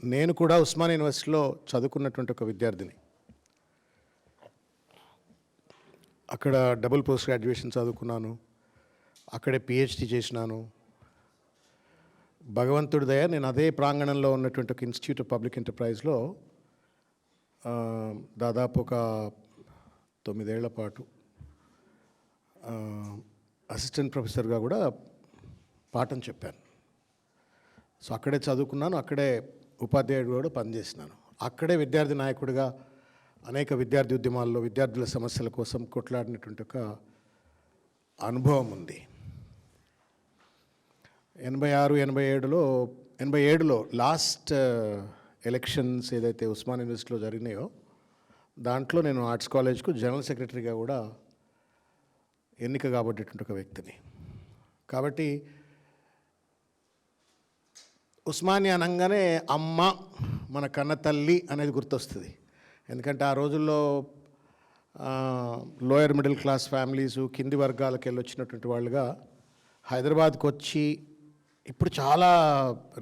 నేను కూడా ఉస్మానియా యూనివర్సిటీలో చదువుకున్నటువంటి ఒక విద్యార్థిని. అక్కడ డబుల్ పోస్ట్ గ్రాడ్యుయేషన్ చదువుకున్నాను. అక్కడే పిహెచ్డి చేసినాను. భగవంతుడి దయ నేను అదే ప్రాంగణంలో ఉన్నటువంటి ఒక ఇన్స్టిట్యూట్ ఆఫ్ పబ్లిక్ ఎంటర్ప్రైజ్లో దాదాపు ఒక 9 ఏళ్ల పాటు అసిస్టెంట్ ప్రొఫెసర్గా కూడా పాఠం చెప్పాను. సో అక్కడే చదువుకున్నాను, అక్కడే ఉపాధ్యాయుడు కూడా పనిచేసినాను. అక్కడే విద్యార్థి నాయకుడిగా అనేక విద్యార్థి ఉద్యమాల్లో విద్యార్థుల సమస్యల కోసం కొట్లాడినటువంటి ఒక అనుభవం ఉంది. 87లో లాస్ట్ ఎలక్షన్స్ ఏదైతే ఉస్మానియా యూనివర్సిటీలో జరిగినాయో దాంట్లో నేను ఆర్ట్స్ కాలేజ్కు జనరల్ సెక్రటరీగా కూడా ఎన్నిక కాబట్టేటువంటి ఒక వ్యక్తిని. కాబట్టి ఉస్మానియా అనగానే అమ్మ మన కన్న తల్లి అనేది గుర్తొస్తుంది. ఎందుకంటే ఆ రోజుల్లో లోయర్ మిడిల్ క్లాస్ ఫ్యామిలీసు, కింది వర్గాలకు వెళ్ళొచ్చినటువంటి వాళ్ళుగా హైదరాబాద్కి వచ్చి ఇప్పుడు చాలా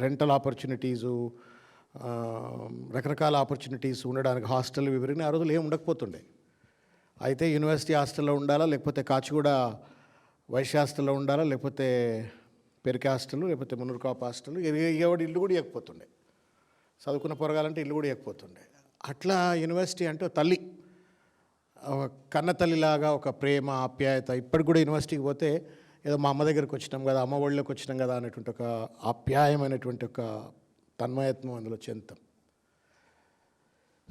రెంటల్ ఆపర్చునిటీసు, రకరకాల ఆపర్చునిటీస్ ఉండడానికి హాస్టల్ వివరిని ఆ రోజులు ఏమి ఉండకపోతుండే. అయితే యూనివర్సిటీ హాస్టల్లో ఉండాలా, లేకపోతే కాచిగూడ వైశ్య హాస్టల్లో ఉండాలా, లేకపోతే పెరికే హాస్టల్, లేకపోతే మున్నూరుకాపు హాస్టల్, ఎవడి ఇల్లు కూడా ఇవ్వకపోతుండే. చదువుకున్న పొరగాలంటే ఇల్లు కూడా ఇవ్వకపోతుండే. అట్లా యూనివర్సిటీ అంటే తల్లి, కన్న తల్లిలాగా ఒక ప్రేమ ఆప్యాయత. ఇప్పటికి కూడా యూనివర్సిటీకి పోతే ఏదో మా అమ్మ దగ్గరికి వచ్చినాం కదా, అమ్మ ఒళ్ళలోకి వచ్చినాం కదా అనేటువంటి ఒక ఆప్యాయమైనటువంటి ఒక తన్మయత్వం అందులో చెందుతాం.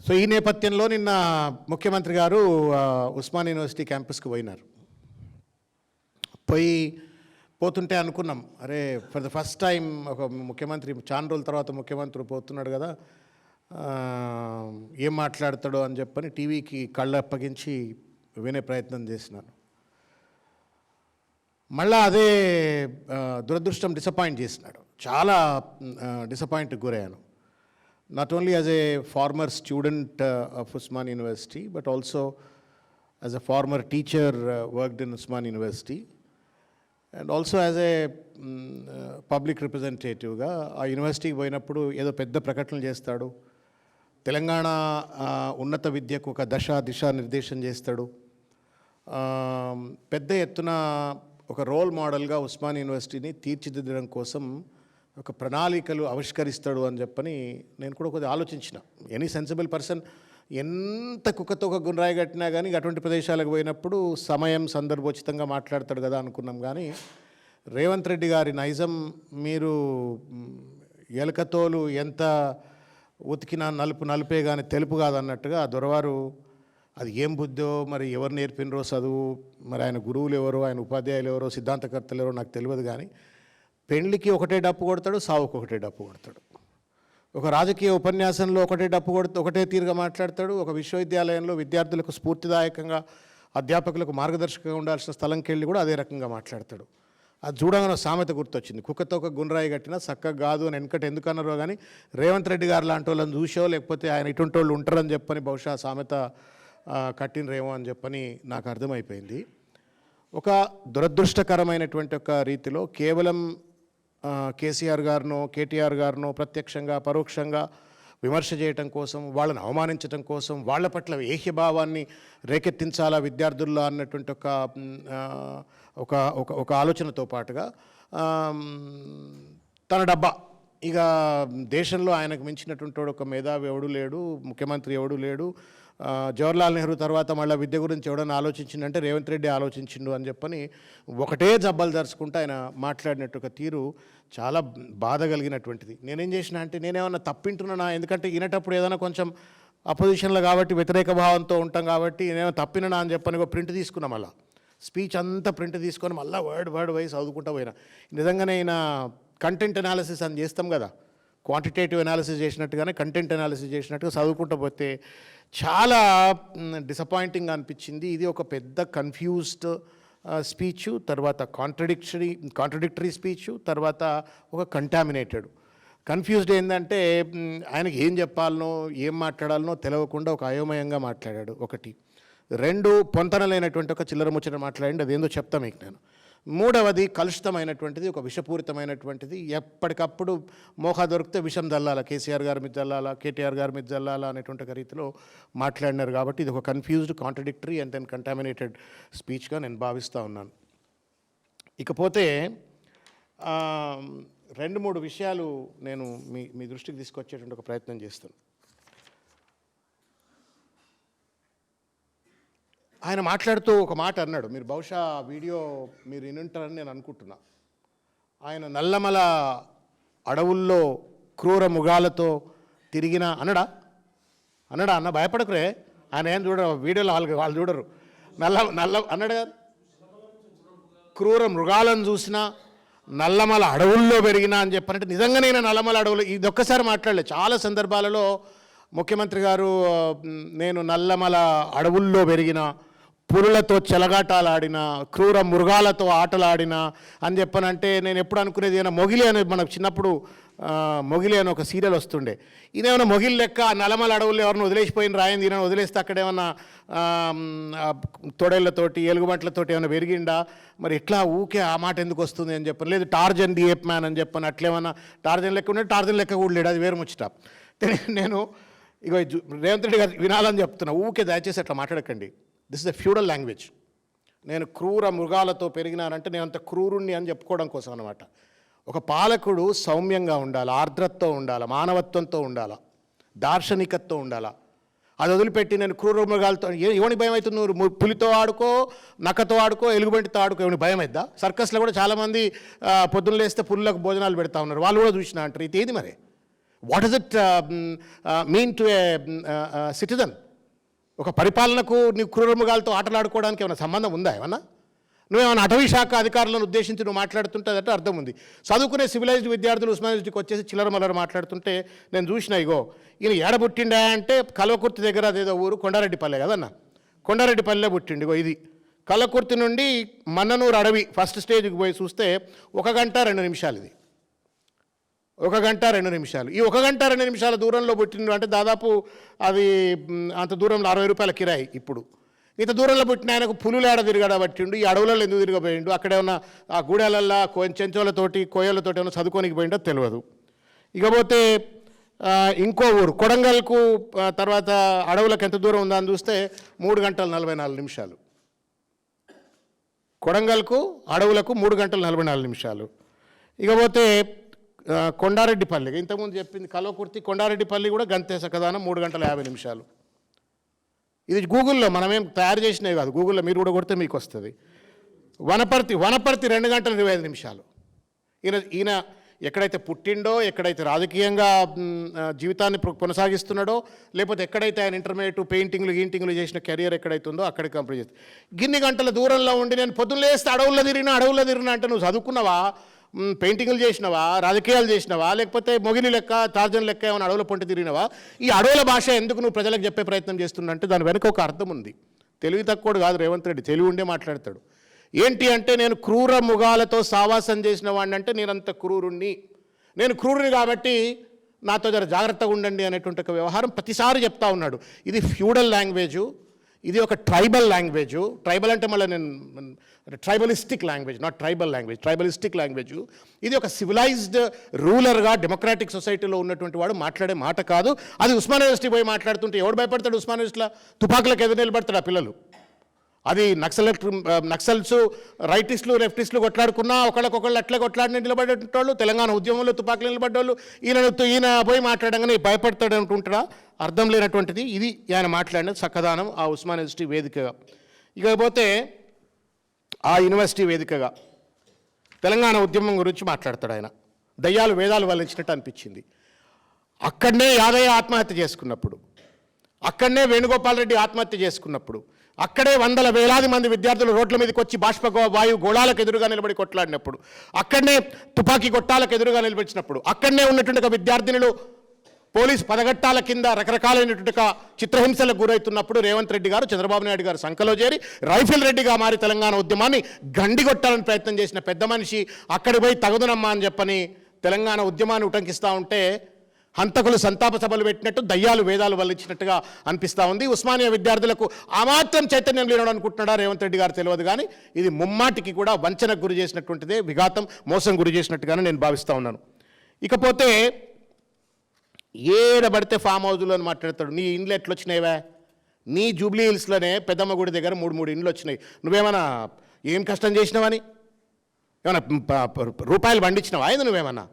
సో ఈ నేపథ్యంలో నిన్న ముఖ్యమంత్రి గారు ఉస్మానియా యూనివర్సిటీ క్యాంపస్కి పోయినారు. పోతుంటే అనుకున్నాం, అరే ఫర్ ద ఫస్ట్ టైం ఒక ముఖ్యమంత్రి చాలా రోజుల తర్వాత ముఖ్యమంత్రి పోతున్నాడు కదా, ఏం మాట్లాడతాడో అని చెప్పని టీవీకి కళ్ళు అప్పగించి వినే ప్రయత్నం చేసినాను. మళ్ళా అదే దురదృష్టం డిసప్పాయింట్ చేసినాడు. చాలా డిసప్పాయింట్కి గురయ్యాను. Not only as a former student of Osmania university, but also as a former teacher worked in Osmania university, and also as a public రిప్రజెంటేటివ్గా ఆ యూనివర్సిటీకి పోయినప్పుడు ఏదో పెద్ద ప్రకటనలు చేస్తాడు, తెలంగాణ ఉన్నత విద్యకు ఒక దిశా నిర్దేశం చేస్తాడు, పెద్ద ఎత్తున ఒక రోల్ మోడల్గా ఉస్మానియా యూనివర్సిటీని తీర్చిదిద్దడం కోసం ఒక ప్రణాళికలు ఆవిష్కరిస్తాడు అని చెప్పని నేను కూడా కొద్దిగా ఆలోచించిన. ఎనీ సెన్సిబుల్ పర్సన్ ఎంత కుక్కతో ఒక గుండ్రాయి కట్టినా కానీ అటువంటి ప్రదేశాలకు పోయినప్పుడు సమయం సందర్భోచితంగా మాట్లాడతాడు కదా అనుకున్నాం. కానీ రేవంత్ రెడ్డి గారి నైజం, మీరు ఎలకతోలు ఎంత ఉతికినా నలుపే కానీ తెలుపు కాదన్నట్టుగా ఆ దొరవారు అది ఏం బుద్ధో, మరి ఎవరు నేర్పినరో చదువు, మరి ఆయన గురువులు ఎవరో, ఆయన ఉపాధ్యాయులు ఎవరో, సిద్ధాంతకర్తలు ఎవరో నాకు తెలియదు. కానీ పెళ్లికి ఒకటే డప్పు కొడతాడు, సావుకు ఒకటే డప్పు కొడతాడు. ఒక రాజకీయ ఉపన్యాసంలో ఒకటే తీరుగా మాట్లాడతాడు. ఒక విశ్వవిద్యాలయంలో విద్యార్థులకు స్ఫూర్తిదాయకంగా, అధ్యాపకులకు మార్గదర్శకంగా ఉండాల్సిన స్థలంకి వెళ్ళి కూడా అదే రకంగా మాట్లాడతాడు. అది చూడగానే సామెత గుర్తొచ్చింది, కుక్కతో ఒక గుండ్రాయి కట్టినా చక్కగా కాదు అని వెనకటి ఎందుకు అన్నారో. కానీ రేవంత్ రెడ్డి గారు లాంటి వాళ్ళని చూసో, లేకపోతే ఆయన ఇటువంటి వాళ్ళు ఉంటారని చెప్పని బహుశా సామెత కట్టినరేమో అని చెప్పని నాకు అర్థమైపోయింది. ఒక దురదృష్టకరమైనటువంటి ఒక రీతిలో కేవలం కేసీఆర్ గారినో కేటీఆర్ గారినో ప్రత్యక్షంగా పరోక్షంగా విమర్శ చేయటం కోసం, వాళ్ళని అవమానించడం కోసం, వాళ్ళ పట్ల ఏహ్యభావాన్ని రేకెత్తించాలా విద్యార్థుల్లో అన్నటువంటి ఒక ఆలోచనతో పాటుగా తన డబ్బా, ఇక దేశంలో ఆయనకు మించినటువంటి ఒక మేధావి ఎవడు లేడు, ముఖ్యమంత్రి ఎవడు లేడు, జవహర్లాల్ నెహ్రూ తర్వాత మళ్ళీ విద్య గురించి ఎవడన్నా ఆలోచించిందంటే రేవంత్ రెడ్డి ఆలోచించిండు అని చెప్పని ఒకటే జబ్బలు దరుచుకుంటూ ఆయన మాట్లాడినట్టు ఒక తీరు చాలా బాధ కలిగినటువంటిది. నేనేం చేసిన అంటే, నేనేమన్నా తప్పింటున్నా, ఎందుకంటే వినేటప్పుడు ఏదైనా కొంచెం అపోజిషన్లో కాబట్టి వ్యతిరేక భావంతో ఉంటాం కాబట్టి నేనేమో తప్పినా అని చెప్పని ఒక ప్రింట్ తీసుకున్నా. మళ్ళీ స్పీచ్ అంతా ప్రింట్ తీసుకొని మళ్ళీ వర్డ్ వైజ్ చదువుకుంటూ పోయినా. నిజంగానే ఆయన కంటెంట్ అనాలిసిస్ అని చేస్తాం కదా, క్వాంటిటేటివ్ అనాలిసిస్ చేసినట్టుగానే కంటెంట్ అనాలిసిస్ చేసినట్టుగా చదువుకుంటూ పోతే చాలా డిసప్పాయింటింగ్ అనిపించింది. ఇది ఒక పెద్ద కన్ఫ్యూజ్డ్ స్పీచు, తర్వాత కాంట్రడిక్టరీ స్పీచు, తర్వాత ఒక కంటామినేటెడ్. కన్ఫ్యూజ్డ్ ఏంటంటే ఆయనకి ఏం చెప్పాలనో ఏం మాట్లాడాలనో తెలియకుండా ఒక అయోమయంగా మాట్లాడాడు ఒకటి. 2 పొంతనలేనటువంటి ఒక చిల్లర ముచ్చట మాట్లాడండి, అదేందో చెప్తా మీకు నేను. మూడవది కలుషితమైనటువంటిది, ఒక విషపూరితమైనటువంటిది. ఎప్పటికప్పుడు మోహా దొరికితే విషం చల్లాలా, కేసీఆర్ గారి మీద చల్లాలా, కేటీఆర్ గారి మీద చల్లాలా అనేటువంటి ఒక రీతిలో మాట్లాడినారు. కాబట్టి ఇది ఒక confused, contradictory and then contaminated స్పీచ్గా నేను భావిస్తూ ఉన్నాను. ఇకపోతే 2-3 విషయాలు నేను మీ దృష్టికి తీసుకొచ్చేటువంటి ఒక ప్రయత్నం చేస్తాను. ఆయన మాట్లాడుతూ ఒక మాట అన్నాడు, మీరు బహుశా వీడియో మీరు వినుంటారని నేను అనుకుంటున్నా. ఆయన నల్లమల అడవుల్లో క్రూర మృగాలతో తిరిగిన అన్నడా అన్న భయపడకురే, ఆయన ఏం చూడరు వీడియోలో, వాళ్ళు చూడరు. నల్ల అన్నాడు కదా, క్రూర మృగాలను చూసినా నల్లమల అడవుల్లో పెరిగినా అని చెప్పారంటే నిజంగానే నల్లమల అడవులు ఇది ఒక్కసారి మాట్లాడలేదు. చాలా సందర్భాలలో ముఖ్యమంత్రి గారు నేను నల్లమల అడవుల్లో పెరిగిన, పులులతో చెలగాటాలాడిన, క్రూర మృగాలతో ఆటలాడిన అని చెప్పనంటే నేను ఎప్పుడు అనుకునేది ఏమైనా మొగిలి అనేది, మనకు చిన్నప్పుడు మొగిలి అని ఒక సీరియల్ వస్తుండే. ఇదేమన్నా మొగిలి లెక్క నల్లమల అడవుల్లో ఎవరిని వదిలేసిపోయిన రాయింది, ఈయన వదిలేస్తే అక్కడ ఏమన్నా తొడేళ్లతోటి ఎలుగుబంట్లతోటి ఏమైనా పెరిగిండా, మరి ఎట్లా ఊకే ఆ మాట ఎందుకు వస్తుంది అని చెప్పని, లేదు టార్జన్ ది ఏప్ మ్యాన్ అని చెప్పని అట్లేమన్నా టార్జన్ లెక్క ఉండే, టార్జన్ లెక్క కూడా లేడు, అది వేరు ముచ్చట. నేను ఇగో రేవంత్ రెడ్డి గారు వినాలని చెప్తున్నా, ఊకే దయచేసి అట్లా మాట్లాడకండి. This is a feudal language. నేను క్రూర మృగాలతో పెరిగినానంటే నేను అంత క్రూరుణ్ణి అని చెప్పుకోవడం కోసం అనమాట. ఒక పాలకుడు సౌమ్యంగా ఉండాలి, ఆర్ద్రతతో ఉండాలి, మానవత్వంతో ఉండాలి, దార్శనికతతో ఉండాలి. అది వదిలిపెట్టి నేను క్రూర మృగాలతో, ఎవని భయం అవుతుంది? నువ్వు పులితో ఆడుకో, నక్కతో ఆడుకో, ఎలుగుబంటితో ఆడుకో, ఎవని భయం అవుద్దా? సర్కస్లో కూడా చాలామంది పొద్దున్న లేస్తే పుల్లకు భోజనాలు పెడతా ఉన్నారు, వాళ్ళు కూడా చూసినా అంటారు. ఇది ఏది మరి? What is it mean to A citizen? ఒక పరిపాలనకు నీ క్రూర మృగాలతో ఆటలాడుకోవడానికి ఏమైనా సంబంధం ఉందా? ఏమన్నా నువ్వేమైనా అటవీ శాఖ అధికారులను ఉద్దేశించి నువ్వు మాట్లాడుతుంటే అర్థం ఉంది. చదువుకునే సివిలైజ్డ్ విద్యార్థులు ఉస్మానియాకి వచ్చేసి చిల్లర మల్లర మాట్లాడుతుంటే నేను చూసిన, ఇగో ఈయన ఏడ పుట్టిండా అంటే కల్వకుర్తి దగ్గర అదేదో ఊరు కొండారెడ్డిపల్లె కదన్న, కొండారెడ్డిపల్లె పుట్టిండు. ఇగో ఇది కల్వకుర్తి నుండి మన్ననూరు అడవి ఫస్ట్ స్టేజ్కి పోయి చూస్తే 1 గంట 2 నిమిషాలు. ఇది 1 గంట 2 నిమిషాలు. ఈ 1 గంట 2 నిమిషాల దూరంలో పుట్టిండు అంటే దాదాపు అది అంత దూరంలో 60 రూపాయల కిరాయి. ఇప్పుడు ఇంత దూరంలో పుట్టిన ఆయనకు పులులు ఏడ తిరిగాడ పట్టిండు, ఈ అడవులలో ఎందుకు తిరగబోయిండు, అక్కడేమన్నా ఆ గూడెలల్లో చెంచోలతోటి కోయలతోటి ఏమన్నా చదువుకోనికి పోయిండో తెలియదు. ఇకపోతే ఇంకో ఊరు కొడంగల్కు తర్వాత అడవులకు ఎంత దూరం ఉందని చూస్తే 3 గంటల 44 నిమిషాలు. కొడంగల్కు అడవులకు 3 గంటల 44 నిమిషాలు. ఇకపోతే కొండారెడ్డిపల్లి, ఇంతకుముందు చెప్పింది కల్వకుర్తి, కొండారెడ్డిపల్లి కూడా గంతే సకదానం 3 గంటల 50 నిమిషాలు. ఇది గూగుల్లో మనమేం తయారు చేసినవి కాదు, గూగుల్లో మీరు కూడా కొడితే మీకు వస్తుంది. వనపర్తి 2 గంటల 25 నిమిషాలు. ఈయన ఎక్కడైతే పుట్టిండో, ఎక్కడైతే రాజకీయంగా జీవితాన్ని కొనసాగిస్తున్నాడో, లేకపోతే ఎక్కడైతే ఆయన ఇంటర్మీడియట్ పెయింటింగ్లు చేసిన కెరియర్ ఎక్కడైతే ఉందో అక్కడికి కంప్లీట్ చేస్తుంది. గిన్ని గంటల దూరంలో ఉండి నేను పొద్దున్న లేస్తే అడవుల్లో తిరిగినా అంటే నువ్వు చదువుకున్నావా, పెయింటింగ్లు చేసినవా, రాజకీయాలు చేసినవా, లేకపోతే మొగిలి లెక్క టార్జన్ లెక్క ఏమైనా అడవుల పొంటి తిరిగినవా? ఈ అడవుల భాష ఎందుకు నువ్వు ప్రజలకు చెప్పే ప్రయత్నం చేస్తున్నంటే దాని వెనుక ఒక అర్థం ఉంది. తెలివి తక్కువడు కాదు రేవంత్ రెడ్డి, తెలివి ఉండే మాట్లాడతాడు. ఏంటి అంటే నేను క్రూర మృగాలతో సావాసం చేసిన వాడిని అంటే నేనంత క్రూరుణ్ణి, నేను క్రూరుని కాబట్టి నాతో జర జాగ్రత్తగా ఉండండి అనేటువంటి ఒక వ్యవహారం ప్రతిసారి చెప్తా ఉన్నాడు. ఇది ఫ్యూడల్ లాంగ్వేజు, ఇది ఒక ట్రైబల్ లాంగ్వేజు. ట్రైబల్ అంటే మళ్ళీ నేను tribalistic language, not tribal language, tribalistic language. ఇది ఒక సివిలైజ్డ్ రూలర్గా డెమోక్రాటిక్ సొసైటీలో ఉన్నటువంటి వాడు మాట్లాడే మాట కాదు. అది ఉస్మానియా యూనివర్సిటీ పోయి మాట్లాడుతుంటే ఎవడు భయపడతాడు? ఉస్మానియా యూనివర్సిటీలో తుపాకులకు ఎదురు నిలబడతాడు ఆ పిల్లలు. అది నక్సల్స్ రైటిస్టులు లెఫ్టిస్టులు కొట్లాడుకున్నా ఒకళ్ళకొకళ్ళు అట్లా కొట్లాడిన నిలబడేటోళ్ళు, తెలంగాణ ఉద్యమంలో తుపాకులు నిలబడ్డోళ్ళు ఈయన పోయి మాట్లాడంగానే భయపడతాడు అనుకుంటాడా? అర్థం లేనటువంటిది ఇది ఆయన మాట్లాడిన చక్కదానం ఆ ఉస్మానియా యూనివర్సిటీ వేదికగా. ఇకపోతే ఆ యూనివర్సిటీ వేదికగా తెలంగాణ ఉద్యమం గురించి మాట్లాడతాడు ఆయన. దయ్యాలు వేదాలు వల్లించినట్టు అనిపించింది. అక్కడనే యాదయ్య ఆత్మహత్య చేసుకున్నప్పుడు, అక్కడనే వేణుగోపాల్ రెడ్డి ఆత్మహత్య చేసుకున్నప్పుడు, అక్కడే వందల వేలాది మంది విద్యార్థులు రోడ్ల మీదకి వచ్చి వాయు గోళాలకు ఎదురుగా నిలబడి కొట్లాడినప్పుడు, అక్కడనే తుపాకీ గొట్టాలకు ఎదురుగా నిలబడినప్పుడు, అక్కడనే ఉన్నటువంటి విద్యార్థినులు పోలీస్ పదగట్టాల కింద రకరకాలైనటువంటి చిత్రహింసలకు గురవుతున్నప్పుడు రేవంత్ రెడ్డి గారు చంద్రబాబు నాయుడు గారు సంకలో చేరి రైఫిల్ రెడ్డిగా మారి తెలంగాణ ఉద్యమాన్ని గండిగొట్టాలని ప్రయత్నం చేసిన పెద్ద మనిషి అక్కడికి పోయి తగదునమ్మా అని చెప్పని తెలంగాణ ఉద్యమాన్ని ఉటంకిస్తూ ఉంటే హంతకులు సంతాప సభలు పెట్టినట్టు దయ్యాలు వేదాలు వల్లించినట్టుగా అనిపిస్తూ ఉంది. ఉస్మానియా విద్యార్థులకు ఆ మాత్రం చైతన్యం లేనడం అనుకుంటున్నాడా రేవంత్ రెడ్డి గారు తెలియదు, కానీ ఇది ముమ్మాటికి కూడా వంచనకు గురి చేసినటువంటిదే, విఘాతం మోసం గురి చేసినట్టుగానే నేను భావిస్తూ ఉన్నాను. ఇకపోతే ఏడబడితే ఫామ్ హౌస్లో అని మాట్లాడతాడు. నీ ఇండ్లు ఎట్లా వచ్చినాయివా? నీ జూబ్లీ హిల్స్లోనే పెద్దమ్మ గుడి దగ్గర మూడు ఇండ్లు వచ్చినాయి. నువ్వేమన్నా ఏం కష్టం చేసినావని ఏమన్నా రూపాయలు పండించినావా? ఇది నువ్వేమన్నా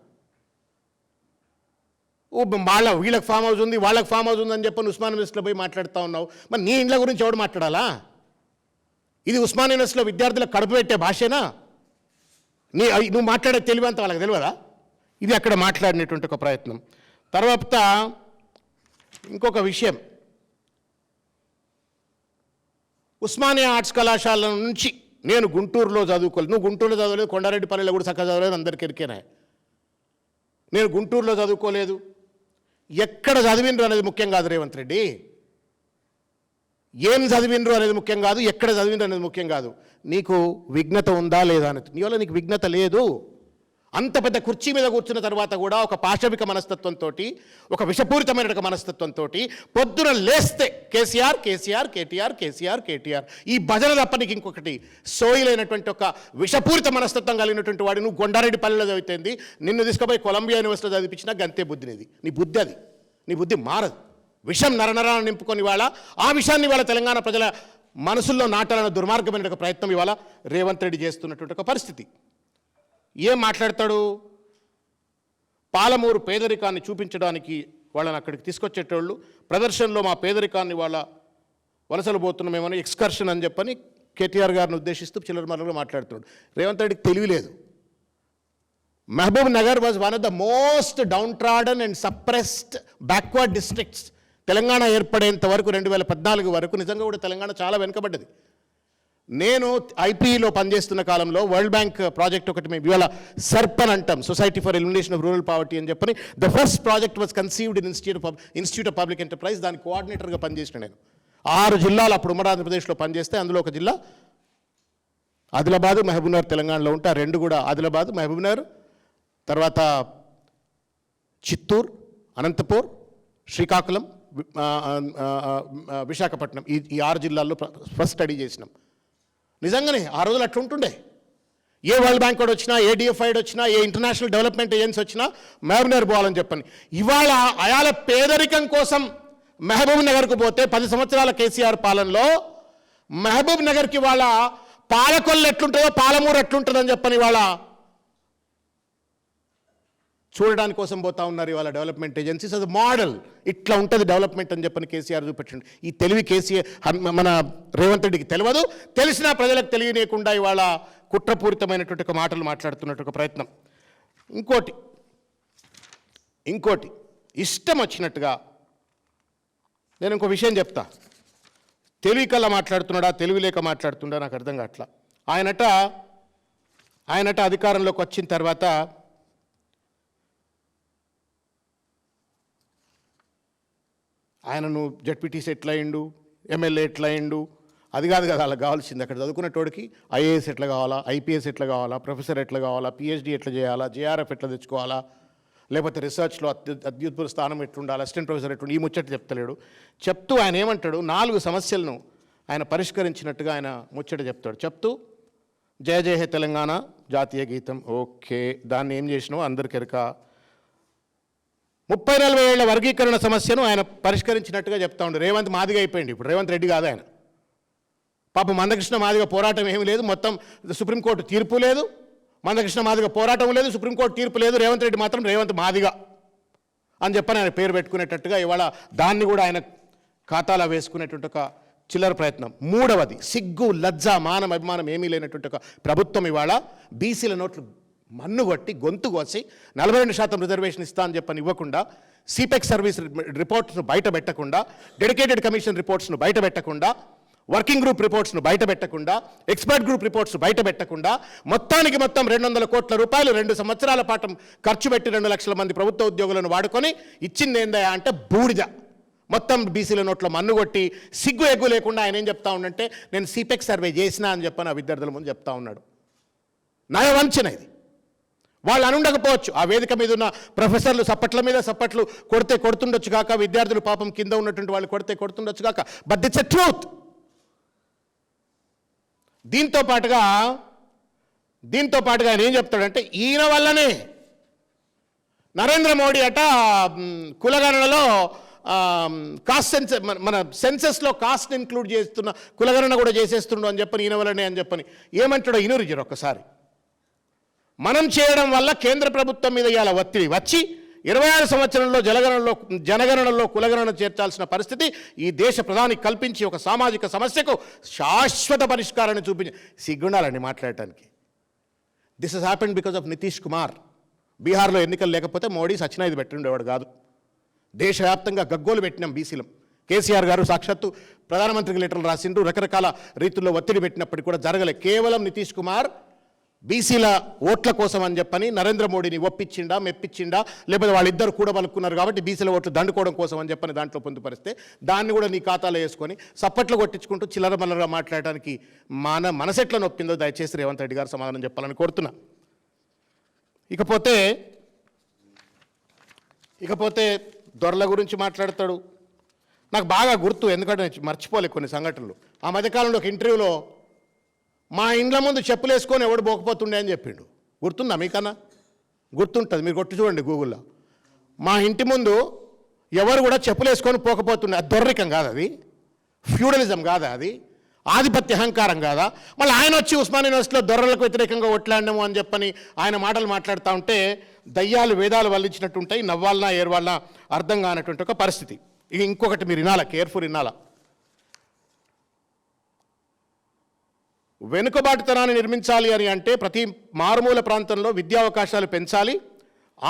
వీళ్ళకి ఫామ్ హౌస్ ఉంది, వాళ్ళకి ఫామ్ హౌస్ ఉందని చెప్పని ఉస్మాన్ యూనివర్సిటీలో పోయి మాట్లాడుతూ ఉన్నావు. మరి నీ ఇండ్ల గురించి ఎవడు మాట్లాడాలా? ఇది ఉస్మాన్ యూనివర్సిటీలో విద్యార్థులకు కడుపు పెట్టే భాషేనా? నువ్వు మాట్లాడే తెలివి అంతా వాళ్ళకి తెలియదా? ఇది అక్కడ మాట్లాడినటువంటి ఒక ప్రయత్నం. తర్వాత ఇంకొక విషయం, ఉస్మానియా ఆర్ట్స్ కళాశాల నుంచి నేను గుంటూరులో చదువుకోలేదు. నువ్వు గుంటూరులో చదవలేదు, కొండారెడ్డిపల్లిలో కూడా చక్కగా చదవలేదు, అందరికీ ఎరికేనా. నేను గుంటూరులో చదువుకోలేదు. ఎక్కడ చదివినరు అనేది ముఖ్యం కాదు రేవంత్ రెడ్డి. ఏం చదివినరు అనేది ముఖ్యం కాదు, ఎక్కడ చదివినరు అనేది ముఖ్యం కాదు. నీకు విఘ్నత ఉందా లేదా అనేది. నీ వల్ల నీకు విఘ్నత లేదు. అంత పెద్ద కుర్చీ మీద కూర్చున్న తర్వాత కూడా ఒక పాశవిక మనస్తత్వంతో, ఒక విషపూరితమైన మనస్తత్వంతో పొద్దున లేస్తే కేసీఆర్ కేసీఆర్ కేటీఆర్ కేసీఆర్ కేటీఆర్ ఈ భజన తప్ప నీకు ఇంకొకటి సోయిలైనటువంటి ఒక విషపూరిత మనస్తత్వం కలిగినటువంటి వాడు నువ్వు కొండారెడ్డిపల్లిలో చదివితేంది, నిన్ను తీసుకుపోయి కొలంబియా యూనివర్సిటీలో చదివించినా గంతే బుద్ధి నీది. నీ బుద్ధి అది, నీ బుద్ధి మారదు. విషం నరనరాలను నింపుకొని ఇవాళ ఆ విషయాన్ని ఇవాళ తెలంగాణ ప్రజల మనసుల్లో నాటాలన్న దుర్మార్గమైన ఒక ప్రయత్నం ఇవాళ రేవంత్ రెడ్డి చేస్తున్నటువంటి ఒక పరిస్థితి. ఏం మాట్లాడతాడు? పాలమూరు పేదరికాన్ని చూపించడానికి వాళ్ళని అక్కడికి తీసుకొచ్చేటోళ్ళు ప్రదర్శనలో మా పేదరికాన్ని వాళ్ళ వలసలు పోతున్నామేమని ఎక్స్కర్షన్ అని చెప్పని కేటీఆర్ గారిని ఉద్దేశిస్తూ చిల్లర మల్లగా మాట్లాడుతున్నాడు. రేవంత్ రెడ్డికి తెలియలేదు. Mahabubnagar was one of the most downtrodden and suppressed backward districts. Telangana ఏర్పడేంత వరకు 2014 వరకు నిజంగా కూడా తెలంగాణ చాలా వెనుకబడ్డది. నేను ఐపీఈలో పనిచేస్తున్న కాలంలో వరల్డ్ బ్యాంక్ ప్రాజెక్ట్ ఒకటి మేము ఇవాళ సర్పన్ అంటాం, society for elimination of rural poverty అని చెప్పని. The first project was conceived in institute of public enterprise. దాని కోఆర్డినేటర్గా పనిచేసిన నేను 6 జిల్లాలు అప్పుడు ఉమ్మడి ఆంధ్రప్రదేశ్లో పనిచేస్తే అందులో ఒక జిల్లా ఆదిలాబాద్, మహబూబ్నగర్ తెలంగాణలో ఉంటే ఆ 2 కూడా ఆదిలాబాద్, మహబూబ్నగర్, తర్వాత చిత్తూరు, అనంతపూర్, శ్రీకాకుళం, విశాఖపట్నం ఈ 6 జిల్లాల్లో ఫస్ట్ స్టడీ చేసినాం. నిజంగానే ఆ రోజులు అట్లా ఉంటుండే. ఏ వరల్డ్ బ్యాంక్ వాడు వచ్చినా, ఏ డిఎఫ్ఐడ్ వచ్చినా, ఏ ఇంటర్నేషనల్ డెవలప్మెంట్ ఏజెన్సీ వచ్చినా మహబూబ్నగర్ పోవాలని చెప్పని. ఇవాళ అయాల పేదరికం కోసం మహబూబ్ నగర్కు పోతే 10 సంవత్సరాల కేసీఆర్ పాలనలో మహబూబ్ నగర్కి వాళ్ళ పాలకొల్లు ఎట్లుంటుందో పాలమూరు ఎట్లుంటుందని చెప్పని ఇవాళ చూడడానికి కోసం పోతా ఉన్నారు ఇవాళ డెవలప్మెంట్ ఏజెన్సీస్. అది మోడల్, ఇట్లా ఉంటుంది డెవలప్మెంట్ అని చెప్పని కేసీఆర్ చూపెట్టండి. ఈ తెలివి కేసీఆర్ మన రేవంత్ రెడ్డికి తెలియదు. తెలిసినా ప్రజలకు తెలియనీయకుండా ఇవాళ కుట్రపూరితమైనటువంటి ఒక మాటలు మాట్లాడుతున్నట్టు ఒక ప్రయత్నం. ఇంకోటి ఇష్టం వచ్చినట్టుగా నేను ఇంకో విషయం చెప్తా. తెలివి కల్లా మాట్లాడుతున్నాడా, తెలివి లేక మాట్లాడుతున్నాడా నాకు అర్థం కావట్లా. ఆయనట అధికారంలోకి వచ్చిన తర్వాత ఆయనను జడ్పీటీసీ ఎట్లా అయిండు, ఎమ్మెల్యే ఎట్లా అయిండు, అది కాదు కదా అలా కావాల్సింది. అక్కడ చదువుకునేటోడికి ఐఏఎస్ ఎట్లా కావాలా, ఐపీఎస్ ఎట్లా కావాలా, ప్రొఫెసర్ ఎట్లా కావాలా, పిహెచ్డీ ఎట్లా చేయాలా, జేఆర్ఎఫ్ ఎట్లా తెచ్చుకోవాలా, లేకపోతే రీసెర్చ్లో అత్యుత్తమ స్థానం ఎట్లుండాలి, అసిస్టెంట్ ప్రొఫెసర్ ఎట్లుండి ఈ ముచ్చట చెప్తలేడు. చెప్తూ ఆయన ఏమంటాడు, 4 సమస్యలను ఆయన పరిష్కరించినట్టుగా ఆయన ముచ్చట చెప్తాడు. చెప్తూ జయ జయ హే తెలంగాణ జాతీయ గీతం, ఓకే, దాన్ని ఏం చేసినావు అందరికి ఎరక. 30-40 ఏళ్ల వర్గీకరణ సమస్యను ఆయన పరిష్కరించినట్టుగా చెప్తా ఉండు. రేవంత్ మాదిగా అయిపోయింది. ఇప్పుడు రేవంత్ రెడ్డి కాదు ఆయన. పాపం మందకృష్ణ మాదిగా పోరాటం ఏమీ లేదు, మొత్తం సుప్రీంకోర్టు తీర్పు లేదు. మందకృష్ణ మాదిగా పోరాటం లేదు, సుప్రీంకోర్టు తీర్పు లేదు. రేవంత్ రెడ్డి మాత్రం రేవంత్ మాదిగా అని చెప్పని ఆయన పేరు పెట్టుకునేటట్టుగా ఇవాళ దాన్ని కూడా ఆయన ఖాతాలో వేసుకునేటువంటి ఒక చిల్లర ప్రయత్నం. 3వది సిగ్గు, లజ్జ, మానం, అభిమానం ఏమీ లేనటువంటి ఒక ప్రభుత్వం ఇవాళ బీసీల నోట్లు మన్నుగొట్టి గొంతు కోసి 42% రిజర్వేషన్ ఇస్తా అని చెప్పని ఇవ్వకుండా, సిపెక్ సర్వీస్ రిపోర్ట్స్ను బయట పెట్టకుండా, డెడికేటెడ్ కమిషన్ రిపోర్ట్స్ను బయట పెట్టకుండా, వర్కింగ్ గ్రూప్ రిపోర్ట్స్ను బయట పెట్టకుండా, ఎక్స్పర్ట్ గ్రూప్ రిపోర్ట్స్ బయట పెట్టకుండా, మొత్తానికి మొత్తం 200 కోట్ల రూపాయలు 2 సంవత్సరాల పాటు ఖర్చు పెట్టి 2 లక్షల మంది ప్రభుత్వ ఉద్యోగులను వాడుకొని ఇచ్చింది ఏందా అంటే బూడిద. మొత్తం బీసీల నోట్లో మన్నుగొట్టి సిగ్గు ఎగ్గు లేకుండా ఆయన ఏం చెప్తా ఉండంటే నేను సిపెక్ సర్వే చేసినా అని చెప్పని ఆ విద్యార్థుల ముందు చెప్తా ఉన్నాడు. నయవంచన ఇది. వాళ్ళు అనుండకపోవచ్చు, ఆ వేదిక మీద ఉన్న ప్రొఫెసర్లు సప్పట్ల మీద సప్పట్లు కొడితే కొడుతుండొచ్చు కాక, విద్యార్థులు పాపం కింద ఉన్నటువంటి వాళ్ళు కొడితే కొడుతుండొచ్చు కాక, బట్ ఇట్స్ ఎ ట్రూత్. దీంతో పాటుగా ఆయన ఏం చెప్తాడంటే, ఈయన వల్లనే నరేంద్ర మోడీ అట కులగణనలో కాస్ట్ మన సెన్సెస్లో కాస్ట్ ఇంక్లూడ్ చేస్తున్న కులగణన కూడా చేసేస్తుండు అని చెప్పని, ఈయన వల్లనే అని చెప్పని ఏమంటాడో ఇనురుజరు ఒక్కసారి. మనం చేయడం వల్ల కేంద్ర ప్రభుత్వం మీద ఇవాళ ఒత్తిడి వచ్చి 26 సంవత్సరంలో జనగణనలో కులగణన చేర్చాల్సిన పరిస్థితి ఈ దేశ ప్రధానికి కల్పించి ఒక సామాజిక సమస్యకు శాశ్వత పరిష్కారాన్ని చూపించి సిగ్గుండాలండి మాట్లాడటానికి. This has happened because of Nitish Kumar. బీహార్లో ఎన్నికలు లేకపోతే మోడీ సచినా ఇది పెట్టిండేవాడు కాదు. దేశవ్యాప్తంగా గగ్గోలు పెట్టినాం బీసీలం. కేసీఆర్ గారు సాక్షాత్తు ప్రధానమంత్రికి లెటర్లు రాసిండ్రు, రకరకాల రీతుల్లో ఒత్తిడి పెట్టినప్పటికీ కూడా జరగలే. కేవలం నితీష్ కుమార్ బీసీల ఓట్ల కోసం అని చెప్పని నరేంద్ర మోడీని ఒప్పించిండా మెప్పించిండా, లేకపోతే వాళ్ళిద్దరు కూడా పలుకున్నారు కాబట్టి బీసీల ఓట్లు దండుకోవడం కోసం అని చెప్పని దాంట్లో పొందుపరిస్తే దాన్ని కూడా నీ ఖాతాలో వేసుకొని సప్పట్లు కొట్టించుకుంటూ చిల్లర మల్లరగా మాట్లాడడానికి మనసెట్ల నొప్పిందో దయచేసి రేవంత్ రెడ్డి గారు సమాధానం చెప్పాలని కోరుతున్నా. ఇకపోతే దొరల గురించి మాట్లాడతాడు. నాకు బాగా గుర్తు, ఎందుకంటే మర్చిపోలే కొన్ని సంఘటనలు. ఆ మధ్యకాలంలో ఒక ఇంటర్వ్యూలో మా ఇండ్ల ముందు చెప్పులు వేసుకొని ఎవడు పోకపోతుండే అని చెప్పిండు. గుర్తుందా మీకన్నా? గుర్తుంటుంది, మీరు కొట్టి చూడండి గూగుల్లో. మా ఇంటి ముందు ఎవరు కూడా చెప్పులు వేసుకొని పోకపోతుండే. అది దొర్రికం కాదు, అది ఫ్యూడలిజం కాదా, అది ఆధిపత్య అహంకారం కాదా? మళ్ళీ ఆయన వచ్చి ఉస్మాన్ యూనివర్సిటీలో దొరలకు వ్యతిరేకంగా ఒట్లాడము అని చెప్పని ఆయన మాటలు మాట్లాడుతూ ఉంటే దయ్యాలు వేదాలు వల్లించినట్టుంటాయి, నవ్వాలన్నా ఏర్వాలన్నా అర్థం కానటువంటి ఒక పరిస్థితి. ఇక ఇంకొకటి మీరు వినాలా, కేర్ఫుల్ వినాలా. వెనుకబాటుతనాన్ని నిర్మించాలి అని అంటే ప్రతి మారుమూల ప్రాంతంలో విద్యా అవకాశాలు పెంచాలి.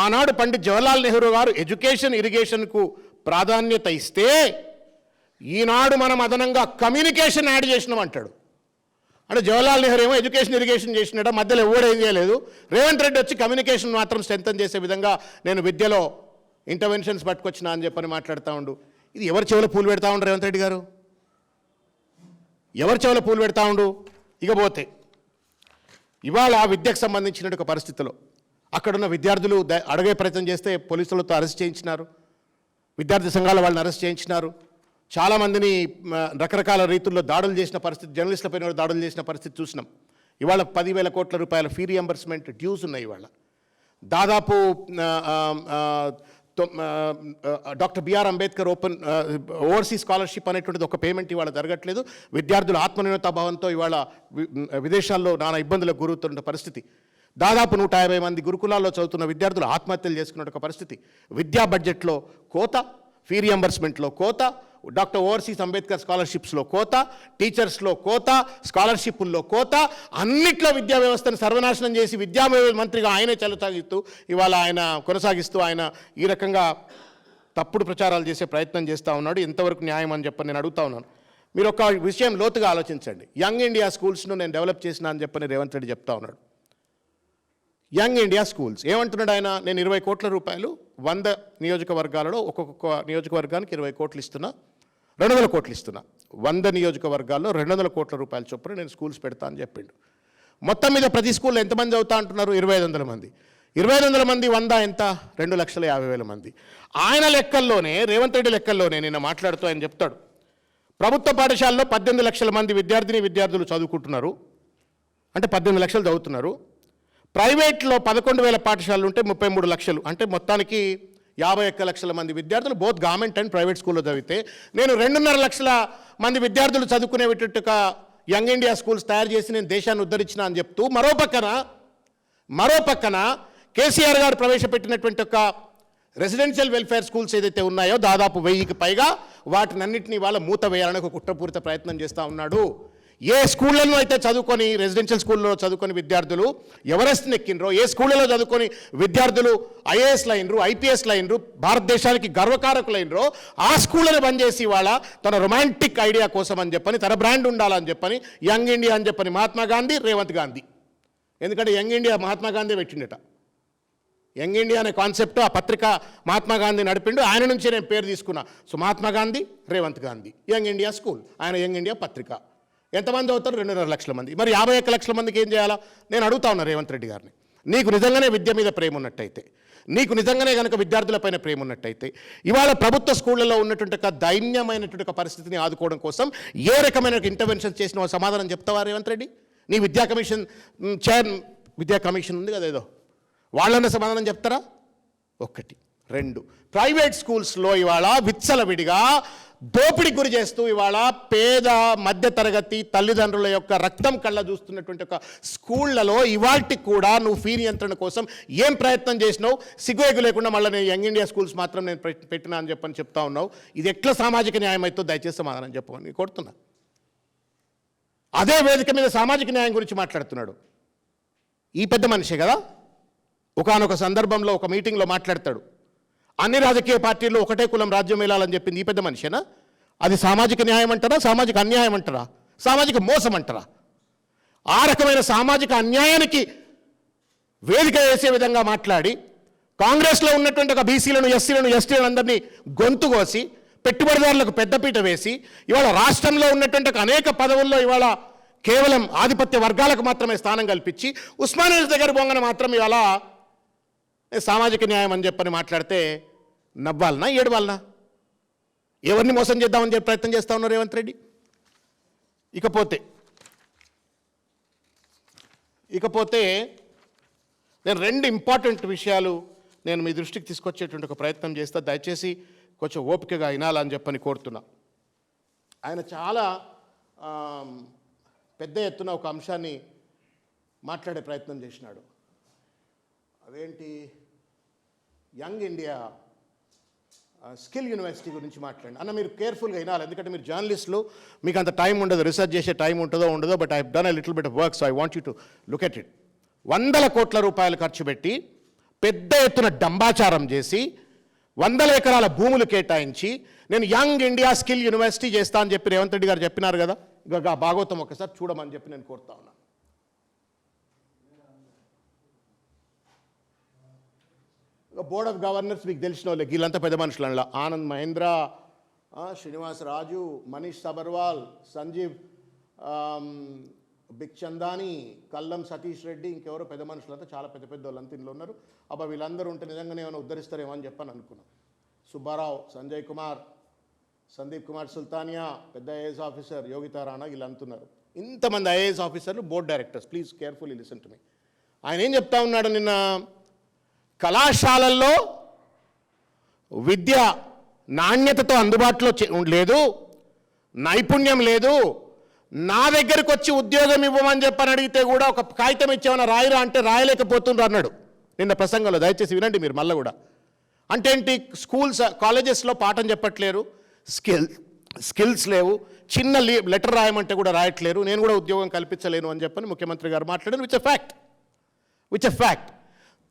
ఆనాడు పండిత్ జవహర్లాల్ నెహ్రూ గారు ఎడ్యుకేషన్ ఇరిగేషన్కు ప్రాధాన్యత ఇస్తే ఈనాడు మనం అదనంగా కమ్యూనికేషన్ యాడ్ చేసినాం అంటాడు. అంటే జవహర్లాల్ నెహ్రూ ఏమో ఎడ్యుకేషన్ ఇరిగేషన్ చేసినాడ, మధ్యలో ఎవడేం చేయలేదు. రేవంత్ రెడ్డి వచ్చి కమ్యూనికేషన్ మాత్రం స్ట్రెంథన్ చేసే విధంగా నేను విద్యలో ఇంటర్వెన్షన్స్ పట్టుకొచ్చినా అని చెప్పని మాట్లాడుతూ ఉండు. ఇది ఎవరి చెవులో పూలు పెడతా ఉండు రేవంత్ రెడ్డి గారు? ఎవరి చెవులో పూలు పెడతా ఉండు? ఇకపోతే ఇవాళ విద్యకు సంబంధించిన ఒక పరిస్థితిలో అక్కడున్న విద్యార్థులు అడిగే ప్రయత్నం చేస్తే పోలీసులతో అరెస్ట్ చేయించినారు, విద్యార్థి సంఘాల వాళ్ళని అరెస్ట్ చేయించినారు, చాలామందిని రకరకాల రీతుల్లో దాడులు చేసిన పరిస్థితి, జర్నలిస్టులపైన దాడులు చేసిన పరిస్థితి చూసినాం. ఇవాళ 10,000 కోట్ల రూపాయల ఫీ రియంబర్స్మెంట్ డ్యూస్ ఉన్నాయి. ఇవాళ దాదాపు doctor B R Ambedkar overseas scholarship అనేటువంటిది ఒక పేమెంట్ ఇవాళ జరగట్లేదు. విద్యార్థులు ఆత్మనిర్భరతాభావంతో ఇవాళ విదేశాల్లో నానా ఇబ్బందులకు గురవుతున్న పరిస్థితి. దాదాపు 150 మంది గురుకులాల్లో చదువుతున్న విద్యార్థులు ఆత్మహత్యలు చేసుకున్న ఒక పరిస్థితి. విద్యా బడ్జెట్లో కోత, ఫీ రియంబర్స్మెంట్లో కోత, డాక్టర్ ఓవర్సీస్ అంబేద్కర్ స్కాలర్షిప్స్లో కోత, టీచర్స్లో కోత, స్కాలర్షిప్ల్లో కోత, అన్నిట్లో విద్యా వ్యవస్థను సర్వనాశనం చేసి విద్యా మంత్రిగా ఆయనే కొనసాగిస్తూ ఆయన ఈ రకంగా తప్పుడు ప్రచారాలు చేసే ప్రయత్నం చేస్తూ ఉన్నాడు. ఎంతవరకు న్యాయం అని చెప్పని నేను అడుగుతా ఉన్నాను. మీరు ఒక విషయం లోతుగా ఆలోచించండి. యంగ్ ఇండియా స్కూల్స్ను నేను డెవలప్ చేసినా అని చెప్పని రేవంత్ రెడ్డి చెప్తా ఉన్నాడు. యంగ్ ఇండియా స్కూల్స్ ఏమంటున్నాడు ఆయన? నేను 20 కోట్ల రూపాయలు 100 నియోజకవర్గాలలో ఒక్కొక్క నియోజకవర్గానికి 20 కోట్లు ఇస్తున్నా, 200 కోట్లు ఇస్తున్నా, 100 నియోజకవర్గాల్లో 200 కోట్ల రూపాయల చొప్పున నేను స్కూల్స్ పెడతా అని చెప్పిండు. మొత్తం మీద ప్రతి స్కూల్లో ఎంతమంది అవుతా అంటున్నారు? 2,500 మంది. 2,500 మంది 100 ఎంత? 2,50,000 మంది. ఆయన లెక్కల్లోనే, రేవంత్ రెడ్డి లెక్కల్లోనే నిన్న మాట్లాడుతూ ఆయన చెప్తాడు, ప్రభుత్వ పాఠశాలలో 18 లక్షల మంది విద్యార్థులు చదువుకుంటున్నారు, అంటే 18 లక్షలు చదువుతున్నారు. ప్రైవేట్లో 11,000 పాఠశాలలు ఉంటే 33 లక్షలు, అంటే మొత్తానికి 51 లక్షల మంది విద్యార్థులు బోత్ గవర్నమెంట్ అండ్ ప్రైవేట్ స్కూల్లో చదివితే నేను 2.5 లక్షల మంది విద్యార్థులు చదువుకునేటట్టుగా యంగ్ ఇండియా స్కూల్స్ తయారు చేసి నేను దేశాన్ని ఉద్ధరించిన అని చెప్తూ మరోపక్కన కేసీఆర్ గారు ప్రవేశపెట్టినటువంటి ఒక రెసిడెన్షియల్ వెల్ఫేర్ స్కూల్స్ ఏదైతే ఉన్నాయో దాదాపు 1000కి పైగా వాటినన్నింటినీ వాళ్ళ మూత వేయాలని ఒక కుట్రపూరిత ప్రయత్నం చేస్తూ ఉన్నాడు. ఏ స్కూళ్ళలో అయితే చదువుకొని రెసిడెన్షియల్ స్కూల్లో చదువుకొని విద్యార్థులు ఎవరెస్ట్ని ఎక్కినరో, ఏ స్కూళ్ళలో చదువుకొని విద్యార్థులు ఐఏఎస్లు అయినరు, ఐపీఎస్లు అయినరు, భారతదేశానికి గర్వకారకులైనరో ఆ స్కూళ్ళని బంద్ చేసి వాళ్ళ తన రొమాంటిక్ ఐడియా కోసం అని చెప్పని, తన బ్రాండ్ ఉండాలని చెప్పని యంగ్ ఇండియా అని చెప్పని మహాత్మా గాంధీ, రేవంత్ గాంధీ, ఎందుకంటే యంగ్ ఇండియా మహాత్మా గాంధీ పెట్టిండట. యంగ్ ఇండియా అనే కాన్సెప్ట్ ఆ పత్రిక మహాత్మా గాంధీ నడిపిండు, ఆయన నుంచి నేను పేరు తీసుకున్నా. So Mahatma Gandhi, Revanth Gandhi, young India school, ఆయన యంగ్ ఇండియా పత్రిక. ఎంతమంది అవుతారు? 2.5 లక్షల మంది. మరి 51 లక్షల మందికి ఏం చేయాలా? నేను అడుగుతా ఉన్నా రేవంత్ రెడ్డి గారిని. నీకు నిజంగానే విద్య మీద ప్రేమ ఉన్నట్టయితే, నీకు నిజంగానే కనుక విద్యార్థులపైన ప్రేమ ఉన్నట్టయితే, ఇవాళ ప్రభుత్వ స్కూళ్ళలో ఉన్నటువంటి ఒక దైన్యమైనటువంటి ఒక పరిస్థితిని ఆదుకోవడం కోసం ఏ రకమైన ఇంటర్వెన్షన్ చేసిన సమాధానం చెప్తావా రేవంత్ రెడ్డి? నీ విద్యా కమిషన్ విద్యా కమిషన్ ఉంది కదా ఏదో, వాళ్ళన్న సమాధానం చెప్తారా? ఒకటి. రెండు, ప్రైవేట్ స్కూల్స్లో ఇవాళ విచ్చలవిడిగా దోపిడీకి గురి చేస్తూ ఇవాళ పేద మధ్యతరగతి తల్లిదండ్రుల యొక్క రక్తం కళ్ళ చూస్తున్నటువంటి ఒక స్కూళ్లలో ఇవాల్టి కూడా నువ్వు ఫీ నియంత్రణ కోసం ఏం ప్రయత్నం చేసినావు? సిగ్గుఎగ్గు లేకుండా మళ్ళీ నేను యంగ్ ఇండియా స్కూల్స్ మాత్రం నేను పెట్టినా అని చెప్పని చెప్తా ఉన్నావు. ఇది ఎట్లా సామాజిక న్యాయం అయితే దయచేసి సమాధానం చెప్పమని కోరుతున్నా. అదే వేదిక మీద సామాజిక న్యాయం గురించి మాట్లాడుతున్నాడు ఈ పెద్ద మనిషే కదా. ఒకానొక సందర్భంలో ఒక మీటింగ్లో మాట్లాడతాడు, అన్ని రాజకీయ పార్టీల్లో ఒకటే కులం రాజ్యం వెళ్ళాలని చెప్పింది ఈ పెద్ద మనిషేనా? అది సామాజిక న్యాయం అంటారా, సామాజిక అన్యాయం అంటారా, సామాజిక మోసం అంటారా? ఆ రకమైన సామాజిక అన్యాయానికి వేదిక వేసే విధంగా మాట్లాడి కాంగ్రెస్లో ఉన్నటువంటి ఒక బీసీలను, ఎస్సీలను, ఎస్టీలను అందరినీ గొంతు కోసి పెట్టుబడిదారులకు పెద్దపీట వేసి ఇవాళ రాష్ట్రంలో ఉన్నటువంటి అనేక పదవుల్లో ఇవాళ కేవలం ఆధిపత్య వర్గాలకు మాత్రమే స్థానం కల్పించి ఉస్మానియా దగ్గర బొంగన మాత్రం ఇవాళ సామాజిక న్యాయం అని చెప్పని మాట్లాడితే నవ్వాలనా ఏడవాలనా? ఎవరిని మోసం చేద్దామని చెప్పి ప్రయత్నం చేస్తా ఉన్నారు రేవంత్ రెడ్డి. ఇకపోతే నేను రెండు ఇంపార్టెంట్ విషయాలు నేను మీ దృష్టికి తీసుకొచ్చేటువంటి ఒక ప్రయత్నం చేస్తా, దయచేసి కొంచెం ఓపికగా వినాలని చెప్పని కోరుతున్నా. ఆయన చాలా పెద్ద ఎత్తున ఒక అంశాన్ని మాట్లాడే ప్రయత్నం చేసినాడు. అదేంటి, యంగ్ ఇండియా స్కిల్ యూనివర్సిటీ గురించి మాట్లాడండి అన్న. మీరు కేర్ఫుల్గా వినాలి, ఎందుకంటే మీరు జర్నలిస్టులు, మీకు అంత టైం ఉండదు, రీసెర్చ్ చేసే టైం ఉంటుందో ఉండదో. But I have done a little bit of work, so I want you to look at it. 100 కోట్ల రూపాయలు ఖర్చు పెట్టి పెద్ద ఎత్తున డంబాచారం చేసి 100 ఎకరాల భూములు కేటాయించి నేను యంగ్ ఇండియా స్కిల్ యూనివర్సిటీ చేస్తా అని చెప్పి రేవంత్ రెడ్డి గారు చెప్పినారు కదా. ఇక భాగవతం ఒకసారి చూడమని చెప్పి నేను కోరుతా ఉన్నా. బోర్డ్ ఆఫ్ గవర్నర్స్ మీకు తెలిసిన వాళ్ళే, వీళ్ళంతా పెద్ద మనుషులు. అందులో ఆనంద్ మహేంద్ర, శ్రీనివాస్ రాజు, మనీష్ సబర్వాల్, సంజీవ్ బిక్చందాని, కల్లం సతీష్ రెడ్డి, ఇంకెవరో పెద్ద మనుషులంతా చాలా పెద్ద పెద్ద వాళ్ళంతా ఇందులో ఉన్నారు. అబ్బా వీళ్ళందరూ ఉంటే నిజంగానే ఏమైనా ఉద్ధరిస్తారేమో అని చెప్పని అనుకున్నాను. సుబ్బారావు, సంజయ్ కుమార్, సందీప్ కుమార్ సుల్తానియా, పెద్ద ఐఏఎస్ ఆఫీసర్ యోగితా రాణా, వీళ్ళు అంటున్నారు. ఇంతమంది ఐఏఎస్ ఆఫీసర్లు, board directors. Please carefully listen to me. ఆయన ఏం చెప్తా ఉన్నాడు నిన్న, కళాశాలల్లో విద్య నాణ్యతతో అందుబాటులో లేదు, నైపుణ్యం లేదు, నా దగ్గరకు వచ్చి ఉద్యోగం ఇవ్వమని చెప్పని అడిగితే కూడా ఒక కాగితం ఇచ్చేమన్నా రాయరా అంటే రాయలేకపోతుండ్రు అన్నాడు నిన్న ప్రసంగంలో. దయచేసి వినండి మీరు మళ్ళీ కూడా. అంటే ఏంటి, స్కూల్స్ కాలేజెస్లో పాఠం చెప్పట్లేరు, స్కిల్స్ లేవు, చిన్న లెటర్ రాయమంటే కూడా రాయట్లేరు, నేను కూడా ఉద్యోగం కల్పించలేను అని చెప్పని ముఖ్యమంత్రి గారు మాట్లాడారు. Which a fact.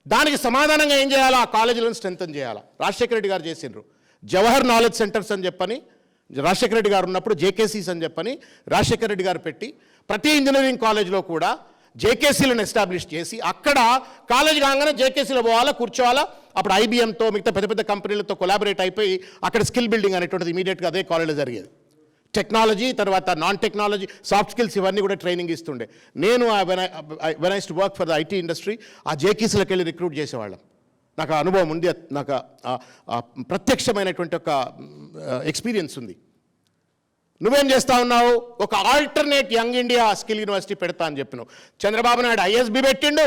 దానికి సమాధానంగా ఏం చేయాలా, ఆ కాలేజీలను స్ట్రెంథన్ చేయాలా. రాజశేఖర రెడ్డి గారు చేసిండ్రు. జవహర్ నాలెడ్జ్ సెంటర్స్ అని చెప్పని రాజశేఖర రెడ్డి గారు ఉన్నప్పుడు జేకేసీస్ అని చెప్పని రాజశేఖర రెడ్డి గారు పెట్టి ప్రతి ఇంజనీరింగ్ కాలేజ్లో కూడా జేకేసీలను ఎస్టాబ్లిష్ చేసి అక్కడ కాలేజ్ కాగానే జేకేసీలో పోవాలా, కూర్చోవాలా. అప్పుడు ఐబీఎంతో మిగతా పెద్ద పెద్ద కంపెనీలతో కొలాబరేట్ అయిపోయి అక్కడ స్కిల్ బిల్డింగ్ అనేటువంటిది ఇమీడియట్గా అదే కాలేజ్లో జరిగేది. టెక్నాలజీ, తర్వాత నాన్ టెక్నాలజీ, సాఫ్ట్ స్కిల్స్ ఇవన్నీ కూడా ట్రైనింగ్ ఇస్తుండే. నేను when I to work for the IT industry ఆ జేకేసీలకు వెళ్ళి రిక్రూట్ చేసేవాళ్ళం. నాకు అనుభవం ఉంది, నాకు ప్రత్యక్షమైనటువంటి ఒక ఎక్స్పీరియన్స్ ఉంది. నువ్వేం చేస్తా ఉన్నావు, ఒక alternate young India skill university పెడతా అని చెప్పినావు. చంద్రబాబు నాయుడు ఐఎస్బి పెట్టిండు,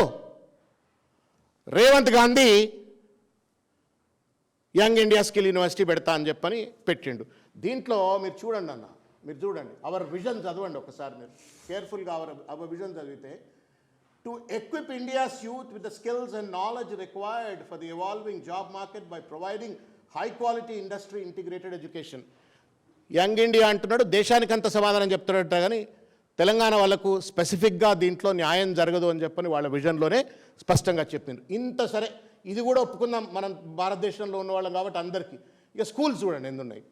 Revanth Gandhi young India skill university పెడతా అని చెప్పని పెట్టిండు. దీంట్లో మీరు చూడండి అన్న, మీరు చూడండి, అవర్ విజన్ చదవండి ఒకసారి మీరు కేర్ఫుల్గా. అవర్ విజన్ చదివితే, to equip India's youth with the skills and knowledge required for the evolving job market by providing high quality industry integrated education. Young India అంటున్నాడు, దేశానికంత సమాధానం చెప్తున్నట్ట, కానీ తెలంగాణ వాళ్ళకు స్పెసిఫిక్గా దీంట్లో న్యాయం జరగదు అని చెప్పని వాళ్ళ విజన్లోనే స్పష్టంగా చెప్పింది. ఇంత సరే, ఇది కూడా ఒప్పుకుందాం, మనం భారతదేశంలో ఉన్నవాళ్ళం కాబట్టి అందరికీ. ఇక స్కూల్స్ చూడండి ఎందున్నాయి.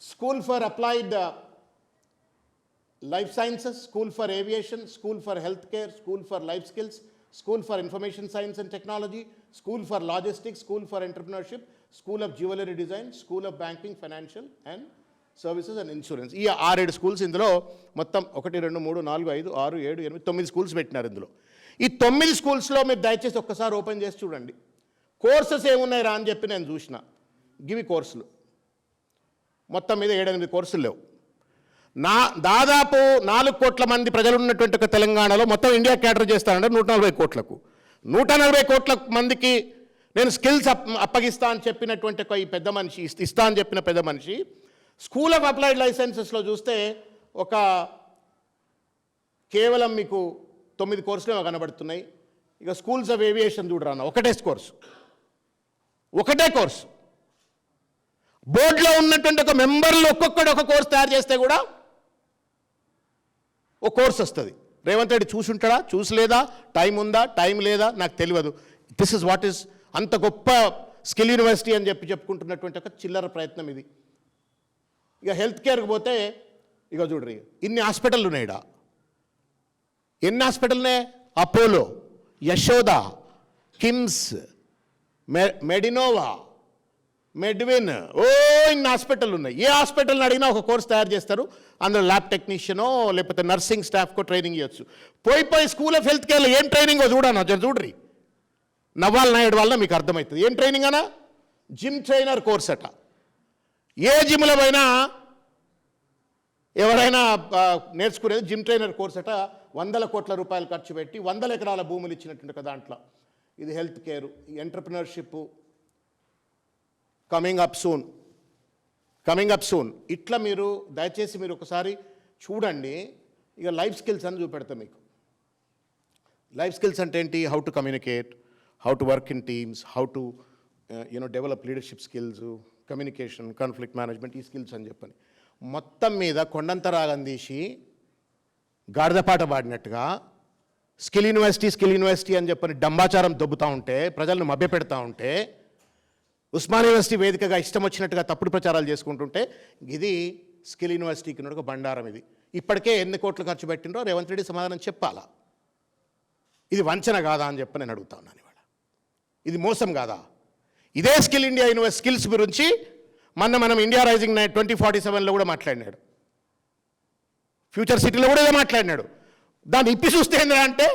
School for applied life sciences, school for aviation, school for health care, school for life skills, school for information science and technology, school for logistics, school for entrepreneurship, school of jewellery design, school of banking, financial and services and insurance. ఈ 6-7 schools ఇందులో మొత్తం 1, 2, 3, 4, 5, 6, 7, 8, 9 schools పెట్టినారు ఇందులో. ఈ 9 స్కూల్స్లో మీరు దయచేసి ఒక్కసారి ఓపెన్ చేసి చూడండి. కోర్సెస్ ఏమున్నాయి రా అని చెప్పి నేను చూసిన. గివి కోర్సులు మొత్తం మీద 7-8 కోర్సులు లేవు. దాదాపు 4 కోట్ల మంది ప్రజలు ఉన్నటువంటి ఒక తెలంగాణలో మొత్తం ఇండియా క్యాటర్ చేస్తానంటే 140 కోట్లకు. 140 కోట్ల మందికి నేను స్కిల్స్ అప్పగిస్తా అని చెప్పినటువంటి ఒక ఈ పెద్ద మనిషి, ఇస్తా అని చెప్పిన పెద్ద మనిషి స్కూల్ ఆఫ్ అప్లైడ్ లైసెన్సెస్లో చూస్తే ఒక కేవలం మీకు 9 కోర్సులు కనబడుతున్నాయి. ఇక స్కూల్స్ ఆఫ్ ఏవియేషన్ చూడరాన్న ఒకటే కోర్సు. బోర్డులో ఉన్నటువంటి ఒక మెంబర్లు ఒక్కొక్కటి ఒక కోర్సు తయారు చేస్తే కూడా ఒక కోర్సు వస్తుంది. రేవంత్ రెడ్డి చూసుంటాడా, చూసలేదా, టైం ఉందా, టైం లేదా నాకు తెలియదు. దిస్ ఇస్ వాట్ ఈస్ అంత గొప్ప స్కిల్ యూనివర్సిటీ అని చెప్పుకుంటున్నటువంటి ఒక చిల్లర ప్రయత్నం ఇది. ఇక హెల్త్ కేర్కి పోతే ఇక చూడ్రి ఇన్ని హాస్పిటల్ ఉన్నాయిడా. ఎన్ని హాస్పిటల్నే? అపోలో, యశోద, కిమ్స్, మెడినోవా, మెడ్విన్, ఇన్ని హాస్పిటల్ ఉన్నాయి. ఏ హాస్పిటల్ని అడిగినా ఒక కోర్స్ తయారు చేస్తారు. అందులో ల్యాబ్ టెక్నీషియనో లేకపోతే నర్సింగ్ స్టాఫ్కో ట్రైనింగ్ ఇవ్వచ్చు. పోయి స్కూల్ ఆఫ్ హెల్త్ కేర్లో ఏం ట్రైనింగో చూడన్నా చూడ్రి. నవ్వాల్ నాయుడు వల్ల మీకు అర్థమవుతుంది ఏం ట్రైనింగ్ అనా. జిమ్ ట్రైనర్ కోర్స్ అట. ఏ జిమ్లో పోయినా ఎవరైనా నేర్చుకునేది జిమ్ ట్రైనర్ కోర్స్ అట. 100 కోట్ల రూపాయలు ఖర్చు పెట్టి 100 ఎకరాల భూములు ఇచ్చినటువంటి ఒక దాంట్లో ఇది health care, entrepreneurship coming up soon. ఇట్లా మీరు దయచేసి మీరు ఒకసారి చూడండి. ఇక లైఫ్ స్కిల్స్ అని చూపెడతాం మీకు. లైఫ్ స్కిల్స్ అంటే ఏంటి? How to communicate, how to work in teams, how to develop leadership skills, communication, conflict management, ఈ స్కిల్స్ అని చెప్పని మొత్తం మీద కొండంత రాగం తీసి గాడిదపాట పాడినట్టుగా స్కిల్ యూనివర్సిటీ అని చెప్పని డంబాచారం దొబ్బుతూ ఉంటే, ప్రజలను మభ్యపెడతా ఉంటే, ఉస్మానియా యూనివర్సిటీ వేదికగా ఇష్టం వచ్చినట్టుగా తప్పుడు ప్రచారాలు చేసుకుంటుంటే ఇది స్కిల్ యూనివర్సిటీకి ఒక బండారం. ఇది ఇప్పటికే ఎన్ని కోట్లు ఖర్చు పెట్టినరో రేవంత్ రెడ్డి సమాధానం చెప్పాలా. ఇది వంచన కాదా అని చెప్పి నేను అడుగుతా ఉన్నాను ఇవాళ. ఇది మోసం కాదా? ఇదే స్కిల్ ఇండియా యూనివర్సిటీ స్కిల్స్ గురించి మనం ఇండియా రైజింగ్ 2047లో కూడా మాట్లాడినాడు. ఫ్యూచర్ సిటీలో కూడా ఇదే మాట్లాడినాడు. దాన్ని ఇప్పి చూస్తే ఏంద్రా అంటే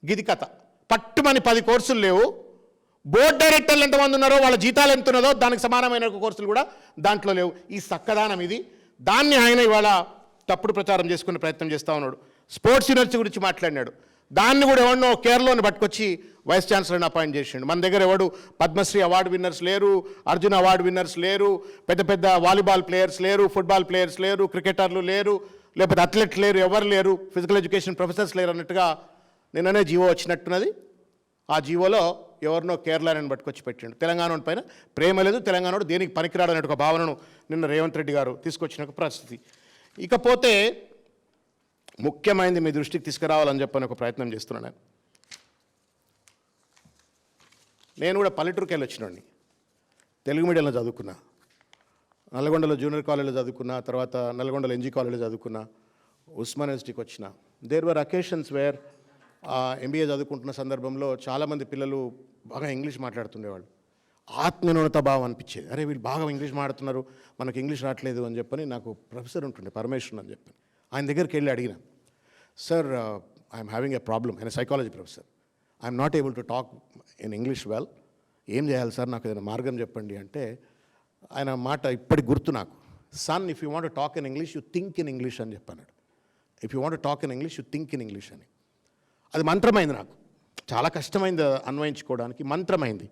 గిది కథ. పట్టుమని 10 కోర్సులు లేవు. బోర్డ్ డైరెక్టర్లు ఎంతమంది ఉన్నారో వాళ్ళ జీతాలు ఎంత ఉన్నదో దానికి సమానమైన కోర్సులు కూడా దాంట్లో లేవు. ఈ సక్కదానం ఇది. దాన్ని ఆయన ఇవాళ తప్పుడు ప్రచారం చేసుకునే ప్రయత్నం చేస్తూ ఉన్నాడు. స్పోర్ట్స్ యూనివర్సిటీ గురించి మాట్లాడినాడు. దాన్ని కూడా ఎవరినో కేరళలోని పట్టుకొచ్చి వైస్ ఛాన్సలర్ని అపాయింట్ చేసిండు. మన దగ్గర ఎవడు పద్మశ్రీ అవార్డు విన్నర్స్ లేరు, అర్జున్ అవార్డు విన్నర్స్ లేరు, పెద్ద వాలీబాల్ ప్లేయర్స్ లేరు, ఫుట్బాల్ ప్లేయర్స్ లేరు, క్రికెటర్లు లేరు, లేకపోతే అథ్లెట్లు లేరు, ఎవరు లేరు, ఫిజికల్ ఎడ్యుకేషన్ ప్రొఫెసర్స్ లేరు అన్నట్టుగా నిన్ననే జీవో వచ్చినట్టున్నది. ఆ జీవోలో ఎవరినో కేరళని పట్టుకొచ్చి పెట్టిండు. తెలంగాణ పైన ప్రేమ లేదు, తెలంగాణ దేనికి పనికిరాడు అనే ఒక భావనను నిన్న రేవంత్ రెడ్డి గారు తీసుకొచ్చిన పరిస్థితి. ఇకపోతే ముఖ్యమైనది మీ దృష్టికి తీసుకురావాలని చెప్పని ఒక ప్రయత్నం చేస్తున్నాను. నేను కూడా పల్లెటూరుకి వెళ్ళి వచ్చినండి. తెలుగు మీడియంలో చదువుకున్నా, నల్గొండలో జూనియర్ కాలేజీలో చదువుకున్నా, తర్వాత నల్గొండలో ఎన్జీ కాలేజీలో చదువుకున్నా, ఉస్మాన్ యూనివర్సిటీకి వచ్చిన. There were occasions where MBA చదువుకుంటున్న సందర్భంలో చాలామంది పిల్లలు బాగా ఇంగ్లీష్ మాట్లాడుతుండేవాళ్ళు. ఆత్మన్యూనత భావం అనిపించేది. అరే వీళ్ళు బాగా ఇంగ్లీష్ మాట్లాడుతున్నారు, మనకు ఇంగ్లీష్ రావట్లేదు అని చెప్పని నాకు ప్రొఫెసర్ ఉంటుండే పరమేశ్వరన్ అని చెప్పని ఆయన దగ్గరికి వెళ్ళి అడిగిన, sir I'm having a problem. ఆయన psychology professor. I'm not able to talk in English well. ఏం చేయాలి సార్, నాకు ఏదైనా మార్గం చెప్పండి అంటే ఆయన మాట ఇప్పటికి గుర్తు నాకు. Son, if you want talk in English you think in English అని చెప్పన్నాడు. If you want talk in English you think in English అని. అది మంత్రమైంది. నాకు చాలా కష్టమైంది అన్వయించుకోవడానికి. మంత్రమైంది.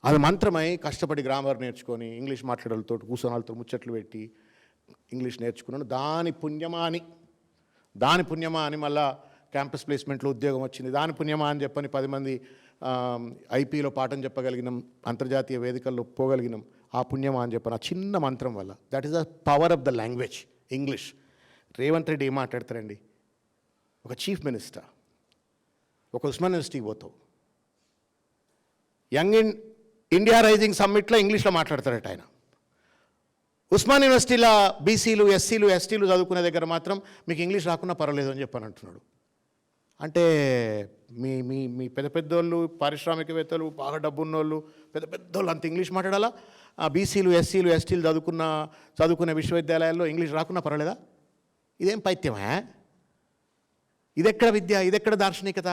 అది మంత్రమై కష్టపడి గ్రామర్ నేర్చుకొని ఇంగ్లీష్ మాట్లాడాలతో కూర్చొని వాళ్ళతో ముచ్చట్లు పెట్టి ఇంగ్లీష్ నేర్చుకున్నాను. దాని పుణ్యమా అని మళ్ళా క్యాంపస్ ప్లేస్మెంట్లో ఉద్యోగం వచ్చింది. దాని పుణ్యమా అని చెప్పని 10 మంది ఐపీలో పాఠం చెప్పగలిగినాం, అంతర్జాతీయ వేదికల్లో పోగలిగినాం. ఆ పుణ్యమా అని చెప్పని ఆ చిన్న మంత్రం వల్ల. That is the power of the language English. Revanth Reddy ఏం మాట్లాడతారండి? ఒక చీఫ్ మినిస్టర్, ఒక ఉస్మాన్ యూనివర్సిటీకి పోతావు, యంగ్ ఇండియా రైజింగ్ సమ్మిట్లో ఇంగ్లీష్లో మాట్లాడతారట ఆయన. ఉస్మాన్ యూనివర్సిటీలో బీసీలు, ఎస్సీలు, ఎస్టీలు చదువుకునే దగ్గర మాత్రం మీకు ఇంగ్లీష్ రాకున్నా పర్వాలేదు అని చెప్పని అంటున్నాడు. అంటే మీ మీ మీ పెద్దోళ్ళు, పారిశ్రామికవేత్తలు, బాగా డబ్బున్నోళ్ళు, పెద్దోళ్ళు అంత ఇంగ్లీష్ మాట్లాడాలా? బీసీలు, ఎస్సీలు, ఎస్టీలు చదువుకునే విశ్వవిద్యాలయాల్లో ఇంగ్లీష్ రాకున్నా పర్వాలేదా? ఇదేం పైత్యమా? ఇదెక్కడ విద్య? ఇదెక్కడ దార్శనికత?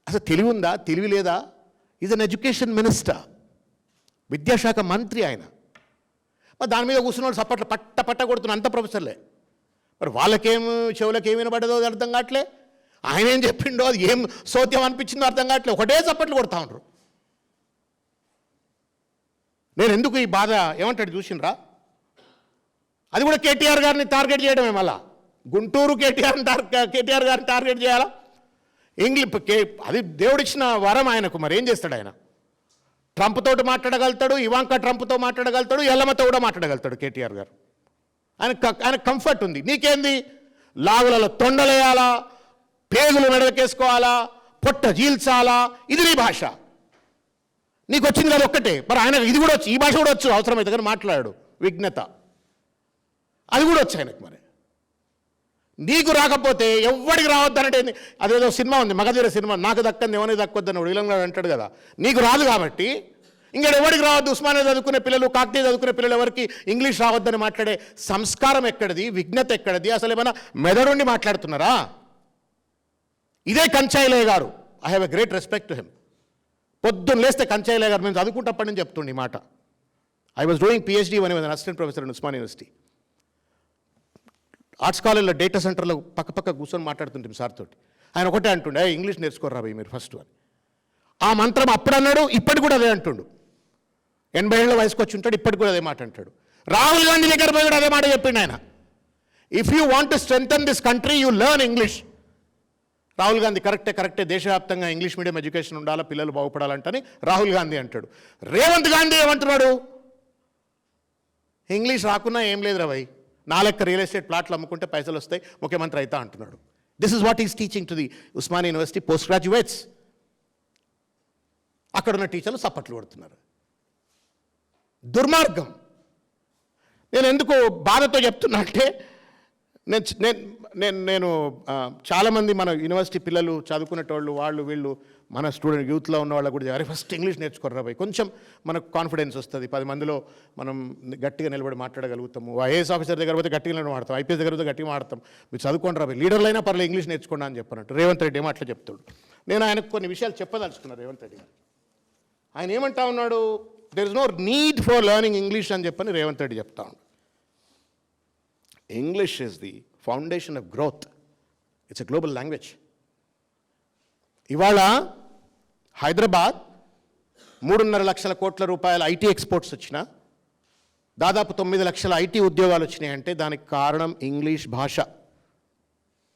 అసలు తెలివి ఉందా, తెలివి లేదా? ఈజ్ అన్ ఎడ్యుకేషన్ మినిస్టర్, విద్యాశాఖ మంత్రి ఆయన. మరి దాని మీద కూర్చున్న వాళ్ళు సప్పట్లు పట్ట కొడుతున్న అంత ప్రొఫెసర్లే. మరి వాళ్ళకేం చెవులకు ఏమి వినబడ్డదో అర్థం కావట్లే, ఆయన ఏం చెప్పిండో అది ఏం సోత్యం అనిపించిందో అర్థం కావట్లే, ఒకటే చప్పట్లు కొడతా ఉండరు. నేను ఎందుకు ఈ బాధ ఏమంటాడు చూసిండ్రా? అది కూడా కేటీఆర్ గారిని టార్గెట్ చేయడమే. మళ్ళా గుంటూరు కేటీఆర్ గారిని టార్గెట్ చేయాలా? అది దేవుడిచ్చిన వరం ఆయనకు. మరి ఏం చేస్తాడు ఆయన? ట్రంప్తో మాట్లాడగలుగుతాడు, ఇవాంకా ట్రంప్తో మాట్లాడగలుగుతాడు, ఎల్లమ్మతో కూడా మాట్లాడగలుగుతాడు కేటీఆర్ గారు. ఆయన కంఫర్ట్ ఉంది. నీకేంది? లాగులలో తొండలేయాలా, పేగులు నడవకేసుకోవాలా, పొట్ట జీల్చాలా, ఇది నీ భాష. నీకు వచ్చింది కదా ఒక్కటే. మరి ఆయన ఇది కూడా వచ్చు, ఈ భాష కూడా వచ్చు అవసరమైతే, కానీ మాట్లాడాడు విఘ్నత, అది కూడా వచ్చు ఆయనకు. మరి నీకు రాకపోతే ఎవ్వడికి రావద్దనంటే, అదేదో సినిమా ఉంది మగధీర సినిమా, నాకు దక్కంది ఎవరికి దక్కొద్దని విలంగా అంటాడు కదా. నీకు రాదు కాబట్టి ఇంకా ఎవరికి రావద్దు. ఉస్మానియా చదువుకునే పిల్లలు, కాకతీయ చదువుకునే పిల్లలు ఎవరికి ఇంగ్లీష్ రావద్దని మాట్లాడే సంస్కారం ఎక్కడిది? విఘ్నత ఎక్కడిది? అసలు ఏమైనా మెదడుండి మాట్లాడుతున్నారా? ఇదే కంచాయిలయ్య గారు, I have a great respect to him. పొద్దున్న లేస్తే కంచాయిలయ్య గారు మేము చదువుకుంటప్పటి నుంచి చెప్తుండే ఈ మాట. I was doing PhD one was assistant professor in Osmania university. Arts కాలేజ్లో డేటా సెంటర్లో పక్క కూర్చొని మాట్లాడుతుంటాం సార్ తోటి. ఆయన ఒకటే అంటుండే, ఇంగ్లీష్ నేర్చుకోరా భయ్ మీరు ఫస్ట్ అని. ఆ మంత్రం అప్పుడు అన్నాడు, ఇప్పటికి కూడా అదే అంటుండు. 80 ఏళ్ళ వయసుకు వచ్చి ఉంటాడు, ఇప్పటికి కూడా అదే మాట అంటాడు. రాహుల్ గాంధీ దగ్గర పోయి కూడా అదే మాట చెప్పిండు ఆయన. If you want to strengthen this country you learn English. Rahul Gandhi కరెక్టే దేశవ్యాప్తంగా ఇంగ్లీష్ మీడియం ఎడ్యుకేషన్ ఉండాలా, పిల్లలు బాగుపడాలంటని రాహుల్ గాంధీ అంటాడు. రేవంత్ గాంధీ ఏమంటున్నాడు? ఇంగ్లీష్ రాకున్నా ఏం లేదు రవై, నా లెక్క రియల్ ఎస్టేట్ ప్లాట్లు అమ్ముకుంటే పైసలు వస్తాయి, ముఖ్యమంత్రి అవుతా అంటున్నాడు. This is what is teaching to the Osmania university post graduates. అక్కడున్న టీచర్లు సప్పట్లు కొడుతున్నారు. దుర్మార్గం. నేను ఎందుకు బాధతో చెప్తున్నా అంటే, నేను చాలామంది మన యూనివర్సిటీ పిల్లలు చదువుకునేటోళ్ళు, వాళ్ళు వీళ్ళు మన స్టూడెంట్ యూత్లో ఉన్న వాళ్ళు కూడా అరే ఫస్ట్ ఇంగ్లీష్ నేర్చుకోరా భయ్, కొంచెం మనకు కాన్ఫిడెన్స్ వస్తుంది, 10 మందిలో మనం గట్టిగా నిలబడి మాట్లాడగలుగుతాము. ఐఏఎస్ ఆఫీసర్ దగ్గర పోతే గట్టిగా నిలబడి మాడతాం, IPS దగ్గర పోతే గట్టిగా మాడతాం, మీరు చదువుకోండి రా భయ్, లీడర్లు అయినా పర్లేదు ఇంగ్లీష్ నేర్చుకోండి అని చెప్పానంట. రేవంత్ రెడ్డి ఏమో అట్లా చెప్తాడు. నేను ఆయనకు కొన్ని విషయాలు చెప్పదలుచుకున్నాను. రేవంత్ రెడ్డి గారు ఆయన ఏమంటా ఉన్నాడు, there is no need for learning English అని చెప్పని రేవంత్ రెడ్డి చెప్తా ఉన్నాడు. English is the foundation of growth. It's a global language. ఇవాళ హైదరాబాద్ 3.5 లక్షల కోట్ల రూపాయల IT ఎక్స్పోర్ట్స్ వచ్చినా, దాదాపు 9 లక్షల IT ఉద్యోగాలు వచ్చినాయంటే దానికి కారణం ఇంగ్లీష్ భాష.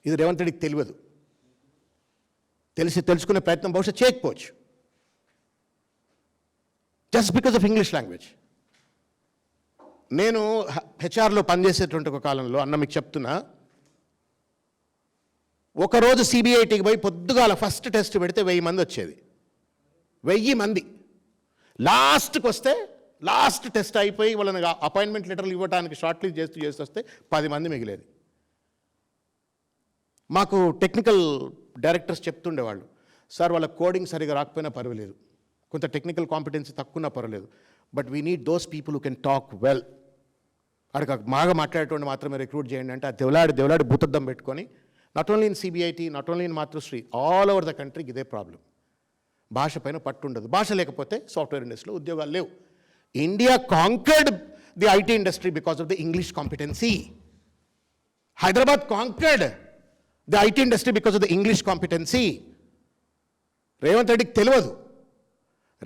ఇది రేవంత్ రెడ్డికి తెలియదు, తెలుసుకునే ప్రయత్నం బహుశా చేయకపోవచ్చు. Just because of English language. నేను హెచ్ఆర్లో పనిచేసేటువంటి ఒక కాలంలో అన్న మీకు చెప్తున్నా, ఒకరోజు CBITకి పోయి పొద్దుగాల ఫస్ట్ టెస్ట్ పెడితే 1000 మంది వచ్చేది. 1000 మంది లాస్ట్కి వస్తే, లాస్ట్ టెస్ట్ అయిపోయి వాళ్ళని అపాయింట్మెంట్ లెటర్లు ఇవ్వడానికి షార్ట్ లిస్ట్ చేస్తూ వస్తే 10 మంది మిగిలేది. మాకు టెక్నికల్ డైరెక్టర్స్ చెప్తుండేవాళ్ళు, సార్ వాళ్ళ కోడింగ్ సరిగా రాకపోయినా పర్వాలేదు, కొంత టెక్నికల్ కాంపిటెన్సీ తక్కువన్నా పర్వాలేదు, but we need those people who can talk well. అక్కడ బాగా మాట్లాడేటువంటి మాత్రమే రిక్రూట్ చేయండి అంటే, ఆ దేవులాడి భూతద్దం పెట్టుకొని not only in CBIT, not only in Matrusri, all over the కంట్రీకి ఇదే ప్రాబ్లం. భాష పైన పట్టు ఉండదు. భాష లేకపోతే సాఫ్ట్వేర్ ఇండస్ట్రీలో ఉద్యోగాలు లేవు. India conquered the IT industry because of the English competency. Hyderabad conquered the IT industry because of the English competency. Revanth రెడ్డికి తెలియదు.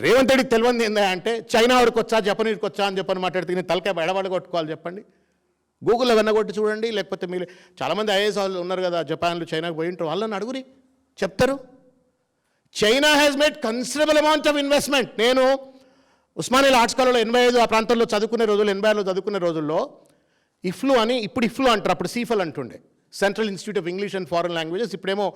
రేవంత్ రెడ్డికి తెలియదు ఏంటంటే, చైనా వాడికి వచ్చా, జపనీస్కి వచ్చా అని చెప్పని మాట్లాడితే నేను తలకాయ ఎడవాళ్ళు కొట్టుకోవాలి చెప్పండి. గూగుల్లో వెన్నగొట్టి చూడండి, లేకపోతే మీరు చాలామంది IAS వాళ్ళు ఉన్నారు కదా, జపాన్లు చైనాకు పోయి ఉంటారు, వాళ్ళని అడుగురి చెప్తారు. China has made considerable amount of investment. నేను ఉస్మానియా ఆర్ట్స్ కాలేజ్లో 85 ఆ ప్రాంతంలో చదువుకునే రోజులు, 86లో చదువుకునే రోజుల్లో IFLU అని, ఇప్పుడు IFLU అంటారు, అప్పుడు CIFL అంటుండే, central institute of English and foreign languages, ఇప్పుడేమో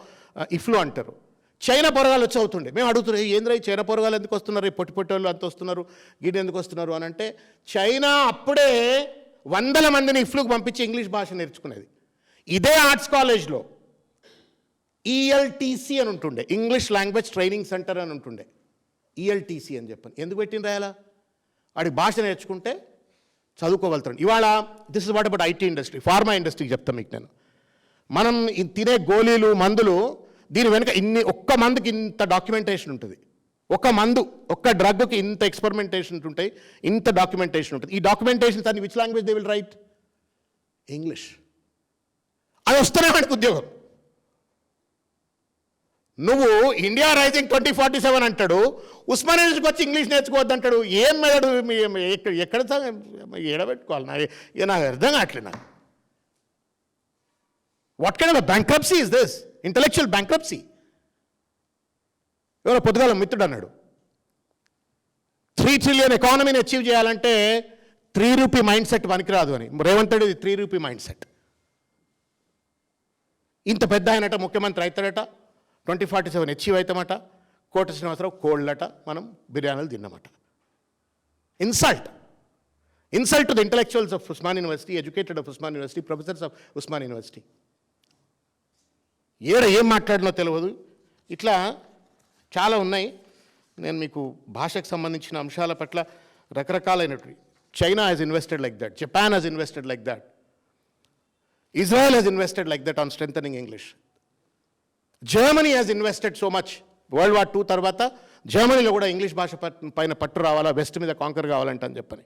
IFLU అంటారు. చైనా పొరగాలు వచ్చి అవుతుండే. మేము అడుగుతున్నాం, ఏంద్రా ఈ చైనా పొరగాలు ఎందుకు వస్తున్నారు, ఈ పొట్టి వాళ్ళు అంత వస్తున్నారు, గిడి ఎందుకు వస్తున్నారు అని అంటే, చైనా అప్పుడే 100 మందిని IFLUకి పంపించి ఇంగ్లీష్ భాష నేర్చుకునేది. ఇదే ఆర్ట్స్ కాలేజ్లో ELTC అని ఉంటుండే, ఇంగ్లీష్ లాంగ్వేజ్ ట్రైనింగ్ సెంటర్ అని ఉంటుండే. ELTC అని చెప్పని ఎందుకు పెట్టిన రాయాలా? వాడికి భాష నేర్చుకుంటే చదువుకోగలుగుతాడు. ఇవాళ this is what about IT industry. Pharma ఇండస్ట్రీకి చెప్తాను మీకు నేను. మనం తినే గోళీలు, మందులు దీని వెనుక ఒక్క మందుకి ఇంత డాక్యుమెంటేషన్ ఉంటుంది, ఒక్క డ్రగ్కి ఇంత ఎక్స్పెరిమెంటేషన్ ఉంటాయి, ఇంత డాక్యుమెంటేషన్ ఉంటుంది. ఈ డాక్యుమెంటేషన్స్ అన్ని which language they will write? English. అది వస్తేనే వాడికి ఉద్యోగం. నువ్వు ఇండియా రైజింగ్ 2047 అంటాడు, ఉస్మానియా నుంచి వచ్చి ఇంగ్లీష్ నేర్చుకోవద్దు అంటాడు. ఏం మెదడు ఎక్కడ ఎడబెట్టుకోవాలి? నాకు అర్థం కావట్లేదు. నాకు what kind of bankruptcy is this? Intellectual bankruptcy. ఎవరో పొద్దుగాల మిత్రుడు అన్నాడు, 3 trillion ఎకానమీని అచీవ్ చేయాలంటే 3 రూపీ మైండ్ సెట్ పనికిరాదు అని. Revanth Reddy 3 rupee mind set. ఇంత పెద్ద ఆయనట ముఖ్యమంత్రి అవుతాడట, 2047 అచీవ్ అవుతామట, కోట శ్రీనివాసరావు కోళ్ళట, మనం బిర్యానీలు తిన్నామట. Insult to the intellectuals of Osman university, educated of Osman university, professors of Osman university. ఏం మాట్లాడినో తెలియదు. ఇట్లా చాలా ఉన్నాయి. నేను మీకు భాషకు సంబంధించిన అంశాల పట్ల రకరకాలైనటువంటి, China has invested like that, Japan has invested like that, Israel has invested like that on strengthening English. Germany has invested so much. World War II తర్వాత జర్మనీలో కూడా ఇంగ్లీష్ భాష పైన పట్టు రావాలా, వెస్ట్ మీద కాంకర్ కావాలంట అని చెప్పని.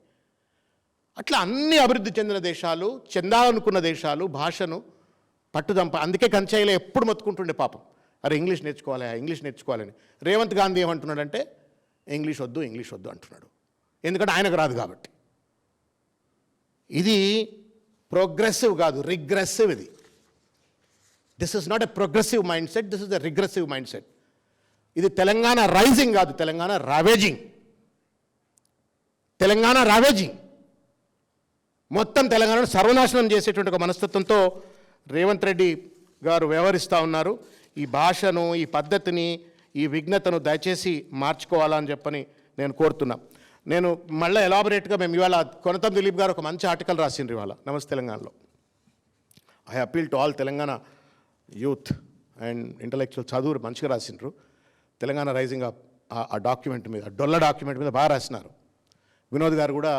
అట్లా అన్ని అభివృద్ధి చెందిన దేశాలు, చెందాలనుకున్న దేశాలు భాషను పట్టుదంప. అందుకే కంచాయిలో ఎప్పుడు మొత్తుకుంటుండే పాపం, అరే ఇంగ్లీష్ నేర్చుకోవాలని. రేవంత్ గాంధీ ఏమంటున్నాడంటే ఇంగ్లీష్ వద్దు అంటున్నాడు. ఎందుకంటే ఆయనకు రాదు కాబట్టి. ఇది ప్రోగ్రెసివ్ కాదు, రిగ్రెసివ్. ఇది this is not a progressive mind set, this is a regressive mind set. ఇది తెలంగాణ రైజింగ్ కాదు, తెలంగాణ రావేజింగ్. మొత్తం తెలంగాణను సర్వనాశనం చేసేటువంటి ఒక మనస్తత్వంతో రేవంత్ రెడ్డి గారు వ్యవహరిస్తూ ఉన్నారు. ఈ భాషను, ఈ పద్ధతిని, ఈ విఘ్నతను దయచేసి మార్చుకోవాలని చెప్పని నేను కోరుతున్నా. నేను మళ్ళీ ఎలాబొరేట్గా మేము ఇవాళ కొనతం దిలీప్ గారు ఒక మంచి ఆర్టికల్ రాసిండ్రు ఇవాళ నమస్తే తెలంగాణలో. I appeal to all Telangana youth and intellectual, చదువు మంచిగా రాసిండ్రు. తెలంగాణ రైజింగ్ ఆ డాక్యుమెంట్ మీద, డొల్ల డాక్యుమెంట్ మీద బాగా రాసినారు. వినోద్ గారు కూడా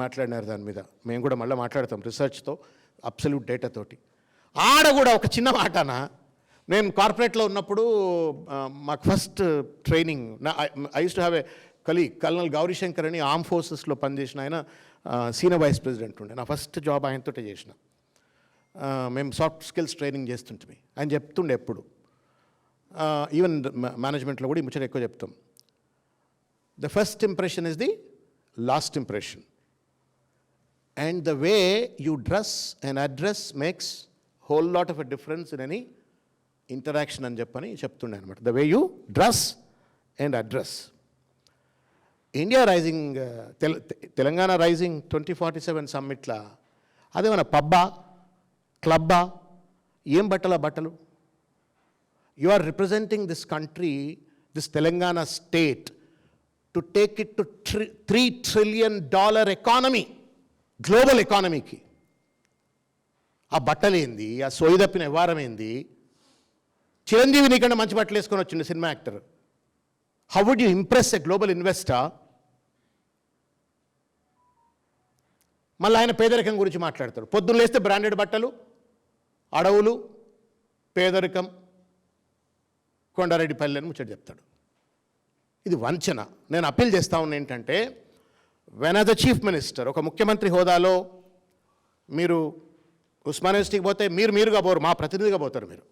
మాట్లాడినారు దాని మీద. మేము కూడా మళ్ళీ మాట్లాడతాం రీసెర్చ్తో, అబ్సల్యూట్ డేటాతోటి. ఆడ కూడా ఒక చిన్న మాటన, నేను కార్పొరేట్లో ఉన్నప్పుడు మాకు first training, I use to have a colleague colonel Gauri Shankar అని, ఆర్మ్ ఫోర్సెస్లో పనిచేసిన ఆయన, సీనియర్ వైస్ ప్రెసిడెంట్ ఉండే. నా ఫస్ట్ జాబ్ ఆయనతోటే చేసిన. మేము సాఫ్ట్ స్కిల్స్ ట్రైనింగ్ చేస్తుంటే ఆయన చెప్తుండే ఎప్పుడు, ఈవెన్ మేనేజ్మెంట్లో కూడా ఈ ముచ్చట ఎక్కువ చెప్తాం. The first impression is the last impression, and the way you dress and address makes whole lot of a difference in any interaction అని చెప్తుండే అనమాట. The way you dress and address. India rising, Telangana rising 2047 సమ్మిట్లా అదేమన్నా పబ్బా, క్లబ్బా, ఏం బట్టలు? You are representing this country, this Telangana state, to take it to $3 trillion economy, global ఎకానమీకి. ఆ బట్టలేంది, ఆ సోయి తప్పిన వ్యవహారం ఏంది? చిరంజీవి నీకన్నా మంచి బట్టలు వేసుకొని వచ్చింది cinema actor. How would you impress a global investor? మళ్ళీ ఆయన పేదరికం గురించి మాట్లాడతాడు. పొద్దున్న లేస్తే బ్రాండెడ్ బట్టలు, అడవులు, పేదరికం, కొండారెడ్డిపల్లి అని ముచ్చట చెప్తాడు. ఇది వంచన. నేను అప్పీల్ చేస్తా ఉన్నా ఏంటంటే, when as a chief minister, ఒక ముఖ్యమంత్రి హోదాలో మీరు ఉస్మాన్ యూనివర్సిటీకి పోతే మీరుగా పోరు, మా ప్రతినిధిగా పోతారు. మీరు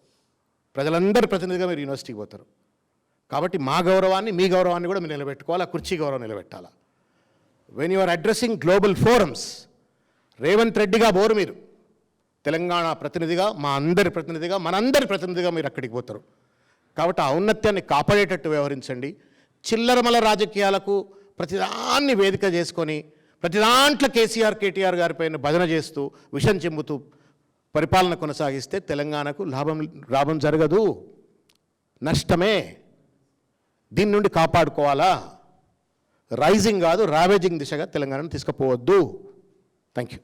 ప్రజలందరి ప్రతినిధిగా మీరు యూనివర్సిటీకి పోతారు. కాబట్టి మా గౌరవాన్ని, మీ గౌరవాన్ని కూడా మీరు నిలబెట్టుకోవాలి, ఆ కుర్చీ గౌరవం నిలబెట్టాలా. When you are addressing global forums, Revanth రెడ్డిగా పోరు మీరు, తెలంగాణ ప్రతినిధిగా, మా అందరి ప్రతినిధిగా, మనందరి ప్రతినిధిగా మీరు అక్కడికి పోతారు. కాబట్టి ఆ ఔన్నత్యాన్ని కాపాడేటట్టు వ్యవహరించండి. చిల్లరమల రాజకీయాలకు ప్రతిదాన్ని వేదిక చేసుకొని, ప్రతి దాంట్లో కేటీఆర్ గారిపైన భజన చేస్తూ, విషం చెంబుతూ పరిపాలన కొనసాగిస్తే తెలంగాణకు లాభం జరగదు, నష్టమే. దీని నుండి కాపాడుకోవాలా. రైజింగ్ కాదు, రావేజింగ్ దిశగా తెలంగాణను తీసుకుపోవద్దు. Thank you.